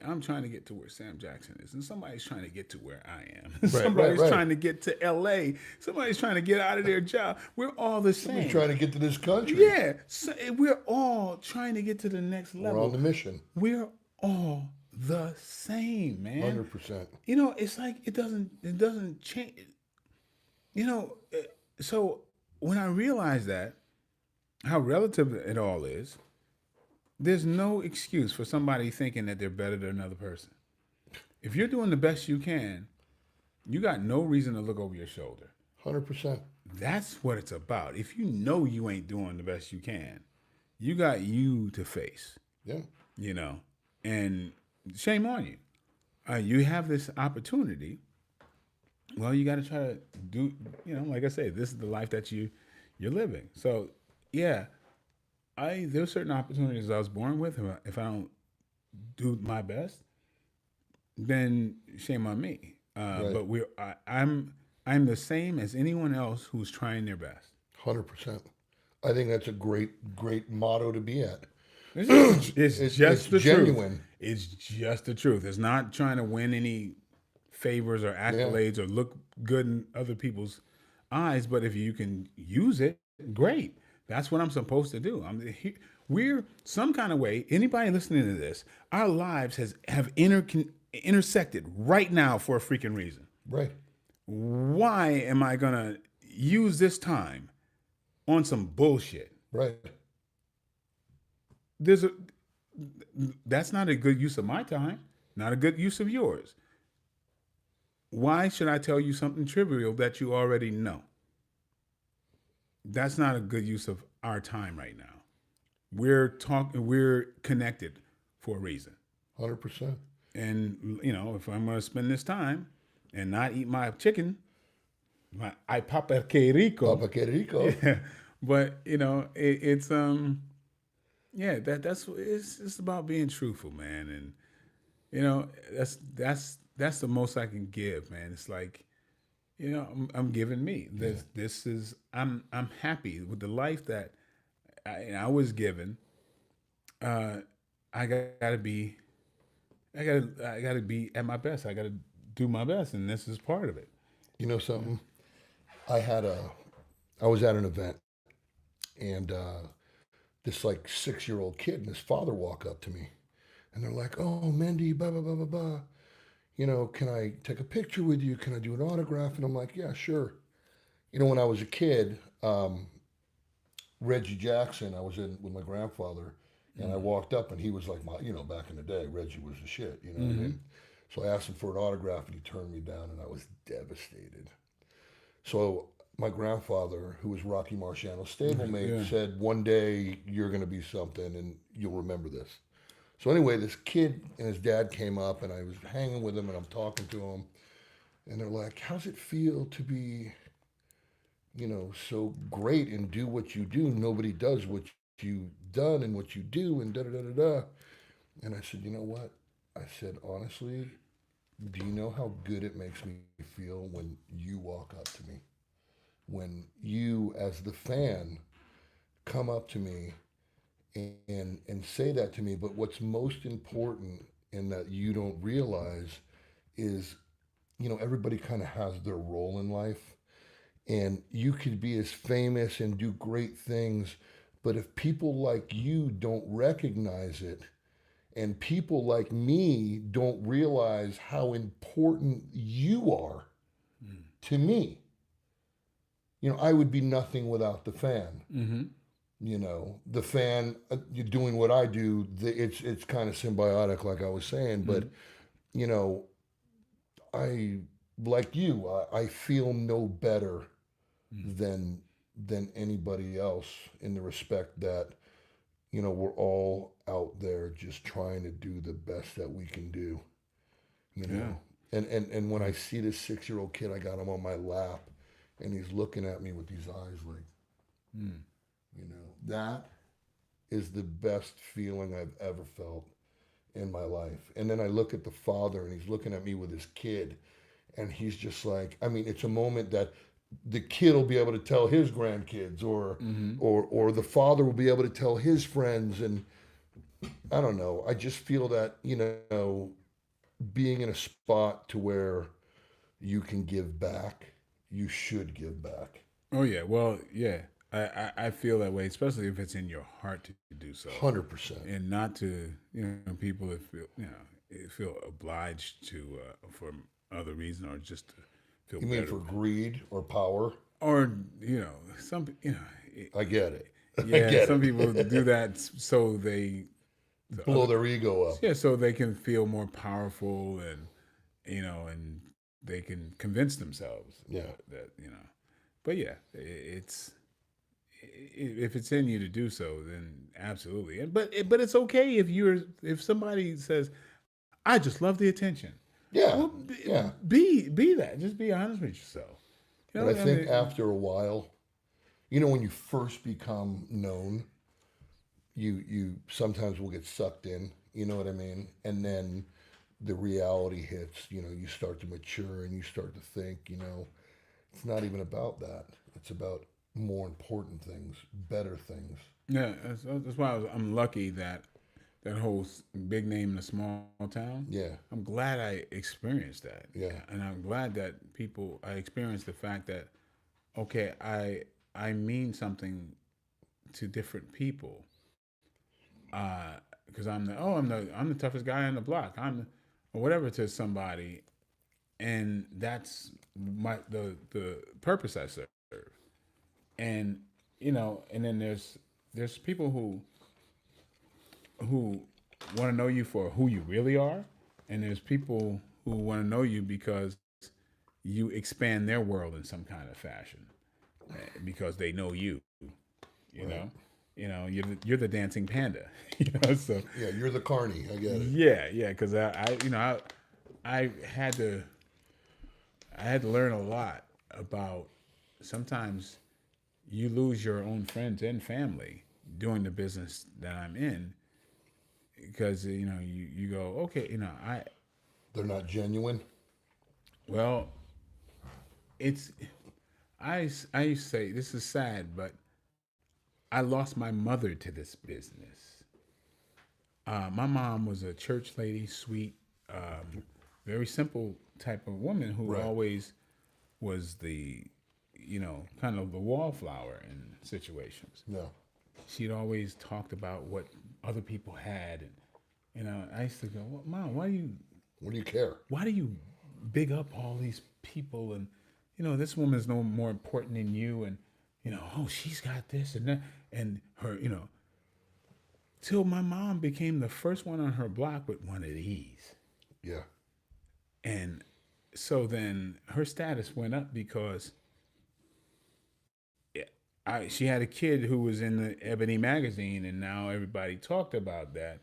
I'm trying to get to where Sam Jackson is, and somebody's trying to get to where I am. Somebody's right. trying to get to L.A. Somebody's trying to get out of their job. We're all the Somebody's same. trying to get to this country. Yeah, so we're all trying to get to the next level. We're on the mission. We're all the same, man. 100%. You know, it's like it doesn't change. You know, so when I realized that how relative it all is, there's no excuse for somebody thinking that they're better than another person. If you're doing the best you can, you got no reason to look over your shoulder. 100%. That's what it's about. If you know you ain't doing the best you can, you got you to face. Yeah. You know, and shame on you. You have this opportunity. Well, you got to try to do. You know, like I say, this is the life that you're living. So, yeah, there's certain opportunities I was born with. If I don't do my best, then shame on me. Right. But I'm the same as anyone else who's trying their best. 100%. I think that's a great motto to be at. It's just the genuine. truth. It's just the truth. It's not trying to win any favors or accolades or look good in other people's eyes. But if you can use it, great. That's what I'm supposed to do. We're some kind of way. Anybody listening to this, our lives have intersected right now for a freaking reason. Right. Why am I gonna use this time on some bullshit? Right. That's not a good use of my time, not a good use of yours. Why should I tell you something trivial that you already know? That's not a good use of our time right now. We're connected for a reason. 100%. And, you know, if I'm going to spend this time and not eat my chicken, I papa que rico. Papa que rico. Yeah. But, you know, it's it's about being truthful, man. And, you know, that's the most I can give, man. It's like, you know, I'm giving me this is I'm happy with the life that I was given. I gotta be at my best. I gotta do my best, and this is part of it. You know something? I was at an event, and this like 6-year-old kid and his father walk up to me, and they're like, "Oh, Mendy, blah blah blah blah blah. You know, can I take a picture with you? Can I do an autograph?" And I'm like, "Yeah, sure." You know, when I was a kid, Reggie Jackson, I was in with my grandfather, and I walked up, and he was like back in the day, Reggie was the shit, you know what I mean? So I asked him for an autograph, and he turned me down, and I was devastated. So my grandfather, who was Rocky Marciano's stablemate, said, "One day you're going to be something, and you'll remember this." So anyway, this kid and his dad came up, and I was hanging with him, and I'm talking to him, and they're like, "How's it feel to be, you know, so great and do what you do? Nobody does what you've done and what you do, and da da da da da." And I said, "You know what?" I said, "Honestly, do you know how good it makes me feel when you walk up to me? When you, as the fan, come up to me and say that to me. But what's most important and that you don't realize is, you know, everybody kind of has their role in life. And you could be as famous and do great things, but if people like you don't recognize it, and people like me don't realize how important you are to me, you know, I would be nothing without the fan. Mm-hmm. You know, the fan, you're doing what I do, it's kind of symbiotic, like I was saying, but, you know, like you, I feel no better than anybody else in the respect that, you know, we're all out there just trying to do the best that we can do, you know. And when I see this 6-year-old kid, I got him on my lap, and he's looking at me with these eyes like, you know, that is the best feeling I've ever felt. in my life. And then I look at the father and he's looking at me with his kid. And he's just like, I mean, it's a moment that the kid will be able to tell his grandkids, or the father will be able to tell his friends. And I don't know. I just feel that, being in a spot to where you can give back, you should give back. Oh yeah, well yeah, I feel that way, especially if it's in your heart to do so, 100%. and not to people that feel feel obliged to for other reason or just to feel You mean better for greed or power? or some I get it. I yeah, get some it. people do that so they Blow their ego up. yeah, so they can feel more powerful and and they can convince themselves Yeah. that but yeah, it's if it's in you to do so, then absolutely. And but it's okay if somebody says, "I just love the attention." Yeah. Well, Yeah. be that. Just be honest with yourself. But I think after a while, when you first become known, you sometimes will get sucked in. You know what I mean? And then the reality hits. You start to mature and you start to think. It's not even about that. It's about more important things, better things. Yeah, that's why I'm lucky that that whole big name in a small town. Yeah. I'm glad I experienced that. Yeah. And I'm glad that I experienced the fact that okay, I mean something to different people. Because I'm the toughest guy on the block. Or whatever to somebody, and that's the purpose I serve. And and then there's people who want to know you for who you really are, and there's people who want to know you because you expand their world in some kind of fashion because they know you. You know, you're the dancing panda. So Yeah, you're the carny. I get it. yeah, because I had to learn a lot about sometimes you lose your own friends and family doing the business that I'm in because you go okay They're not genuine. well it's I used to say this is sad but I lost my mother to this business. My mom was a church lady, sweet, very simple type of woman who Right. always was the kind of the wallflower in situations. No. She'd always talked about what other people had, and I used to go, well, Mom, What do you care? why do you big up all these people, and this woman's no more important than you, and oh she's got this and that, and her till my mom became the first one on her block with one of these, Yeah. and so then her status went up because she had a kid who was in the Ebony magazine, and now everybody talked about that.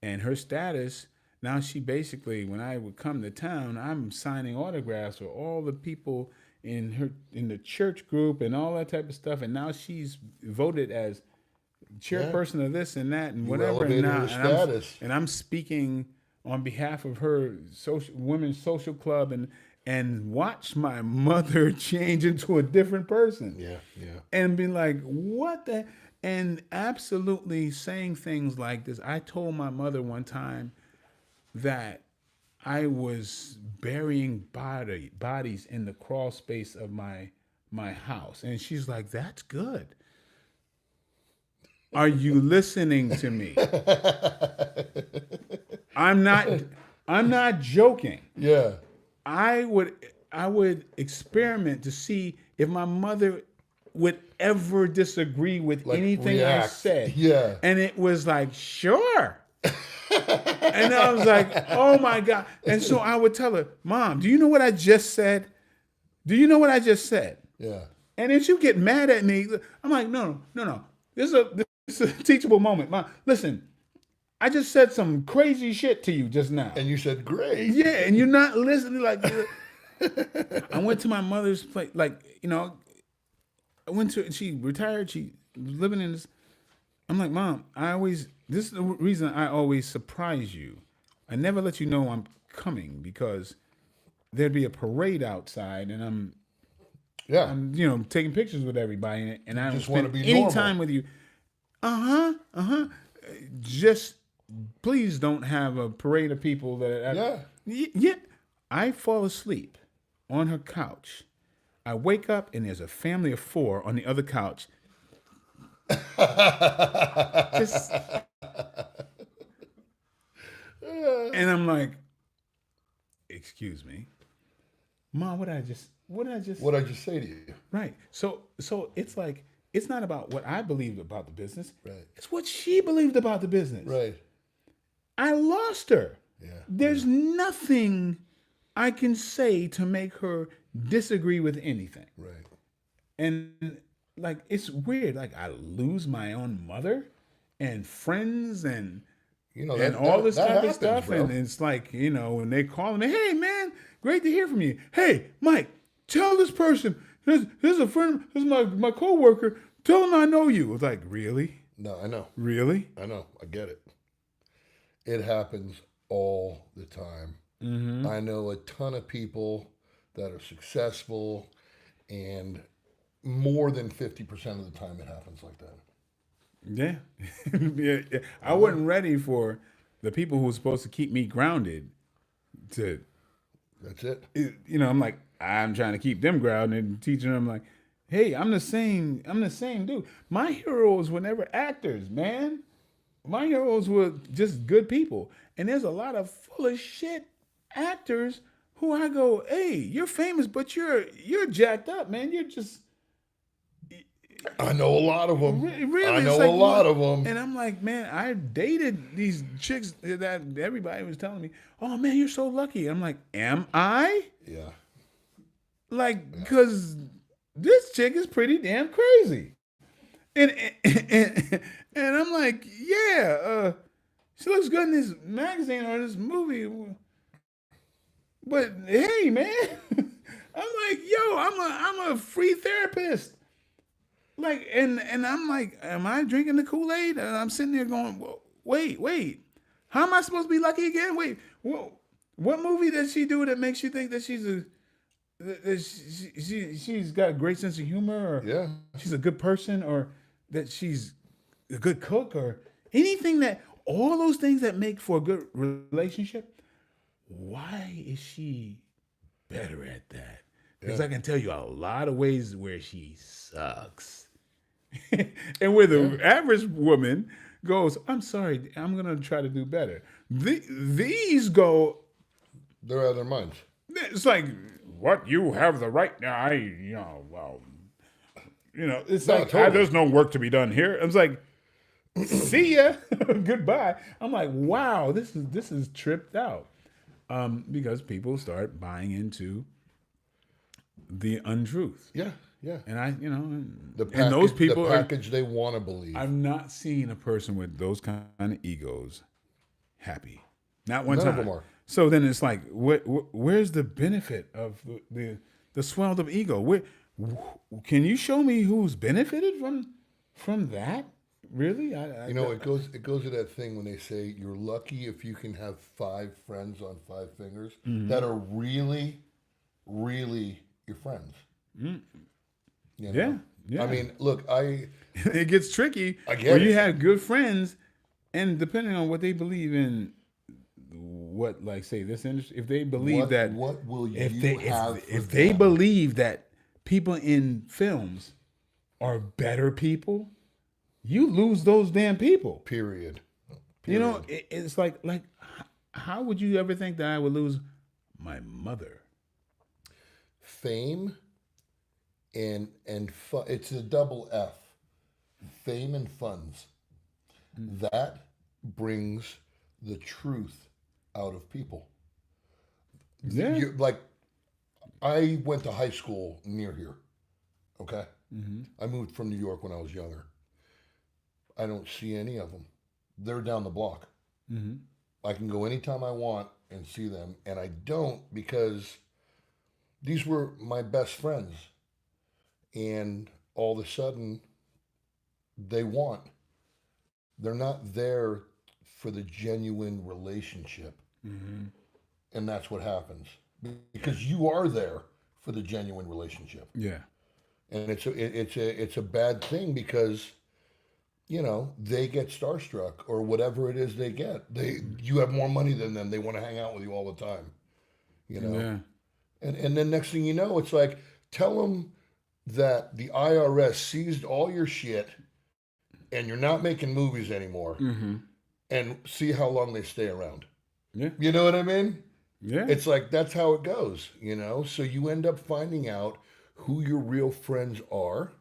And her status, now she basically, when I would come to town, I'm signing autographs for all the people in the church group and all that type of stuff. And now she's voted as chairperson of this and that and whatever. elevated And now, her status. I'm speaking on behalf of her women's social club and watch my mother change into a different person. Yeah. Yeah. And be like, what the? And absolutely saying things like this. I told my mother one time that I was burying bodies in the crawl space of my house. And she's like, that's good. Are you listening to me? I'm not joking. Yeah. I would experiment to see if my mother would ever disagree with anything I react. said. Yeah. And it was like, sure. And I was like, oh my God. And so I would tell her, Mom, do you know what I just said? Do you know what I just said? Yeah. And then she'd get mad at me. I'm like, no. This is a teachable moment. Mom, listen, I just said some crazy shit to you just now. And you said, great. Yeah, and you're not listening. Like, I went to my mother's place. Like, I went to. She retired. She was living in this. I'm like, Mom, this is the reason I always surprise you I never let you know I'm coming because there'd be a parade outside, and Yeah. I'm taking pictures with everybody, and I don't Just want to spend be any normal. time with you. Just please don't have a parade of people that. Yeah. I fall asleep on her couch. I wake up and there's a family of 4 on the other couch. Just, and I'm like, excuse me, Mom, what did I just? What I just say to you? Right. So it's like it's not about what I believed about the business. Right. It's what she believed about the business. Right. I lost her. Yeah. There's nothing I can say to make her disagree with anything. Right. And like it's weird. Like I lose my own mother and friends and all this type of stuff. Bro. And it's like, when they call me, hey man, great to hear from you. Hey, Mike, tell this person, here's a friend, here's my coworker, tell him I know you. It's like, really? No, I know. Really? I know. I get it. It happens all the time. Mm-hmm. I know a ton of people that are successful, and more than 50% of the time it happens like that. Yeah. Yeah. I wasn't ready for the people who were supposed to keep me grounded to, That's it. I'm like, I'm trying to keep them grounded and teaching them like, hey, I'm the same dude. My heroes were never actors, man. My heroes were just good people. And there's a lot of full of shit actors who I go, hey, you're famous, but you're jacked up, man. You're just I know a lot of them. really. I It's know like, a lot of them. And I'm like, man, I dated these chicks that everybody was telling me, oh man, you're so lucky. I'm like, am I? Yeah. Like, because this chick is pretty damn crazy. And I'm like, yeah, she looks good in this magazine or this movie. But hey, man, I'm like, yo, I'm a free therapist. Like, and I'm like, am I drinking the Kool-Aid? And I'm sitting there going, wait, how am I supposed to be lucky again? Wait, what movie does she do that makes you think that she's got a great sense of humor, or she's a good person, or that she's a good cook, or anything all those things that make for a good relationship? Why is she better at that? Because I can tell you a lot of ways where she sucks. And where the average woman goes, I'm sorry, I'm going to try to do better. These go... They're out of their minds. It's like, what? You have the right... it's like, totally. there's no work to be done here. I was like, see ya. Goodbye. I'm like, wow, this is tripped out. Because people start buying into the untruth. Yeah. And And those people the package they want to believe. I've not seen a person with those kind of egos happy. Not one None time. of them are. So then it's like, where's the benefit of the swelled up ego? Can you show me who's benefited from that? Really? It goes to that thing when they say you're lucky if you can have 5 friends on 5 fingers that are really, really your friends. Yeah. I mean, look, it gets tricky get when it. you have good friends, and depending on what they believe in, what, like, say, this industry, if they believe what will if you they have if for they them? believe that people in films are better people, you lose those damn people. Period. It's like how would you ever think that I would lose my mother? Fame and it's a double F. Fame and funds. That brings the truth out of people. Yeah. I went to high school near here. Okay? I moved from New York when I was younger. I don't see any of them. They're down the block. I can go anytime I want and see them, and I don't because these were my best friends. And all of a sudden, they're not there for the genuine relationship. And that's what happens because you are there for the genuine relationship. Yeah. And it's a bad thing because they get starstruck or whatever it is they get. You have more money than them. They want to hang out with you all the time. Yeah. And then next thing you know, it's like tell them that the IRS seized all your shit and you're not making movies anymore, and see how long they stay around. Yeah. You know what I mean? Yeah. It's like that's how it goes, So you end up finding out who your real friends are,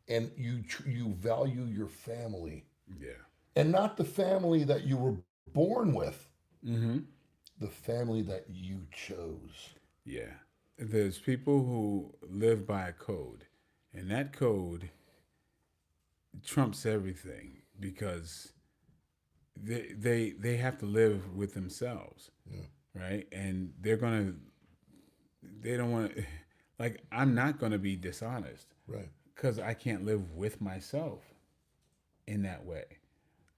and you value your family, and not the family that you were born with, the family that you chose. Yeah. There's people who live by a code, and that code trumps everything because they have to live with themselves, right? And they don't want to, like, I'm not going to be dishonest, Right? because I can't live with myself in that way.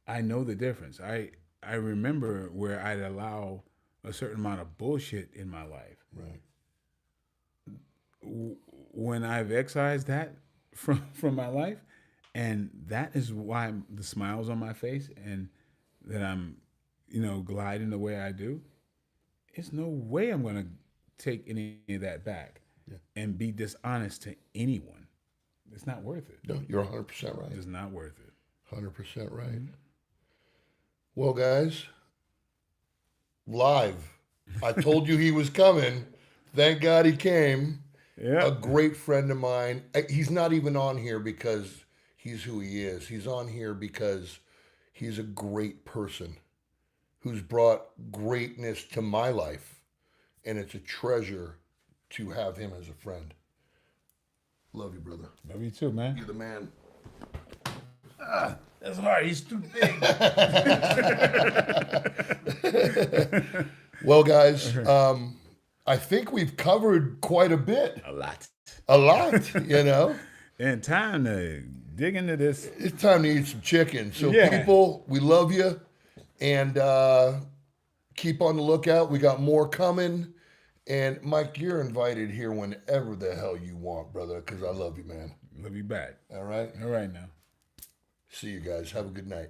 I know the difference. I remember where I'd allow a certain amount of bullshit in my life. Right. When I've excised that from my life, and that is why the smiles on my face and that I'm, gliding the way I do. There's no way I'm gonna take any of that back and be dishonest to anyone. It's not worth it. No, you're 100% right. It's not worth it. 100% right. Well, guys, live. I told you he was coming. Thank God he came. Yeah. A great friend of mine. He's not even on here because he's who he is. He's on here because he's a great person who's brought greatness to my life. And it's a treasure to have him as a friend. Love you, brother. Love you too, man. You're the man. That's hard. He's too big. Well, guys, I think we've covered quite a bit. A lot. And time to dig into this. It's time to eat some chicken. So, Yeah. people, we love you. And keep on the lookout. We got more coming. And, Mike, you're invited here whenever the hell you want, brother, because I love you, man. Love you back. All right? All right now. See you guys. Have a good night.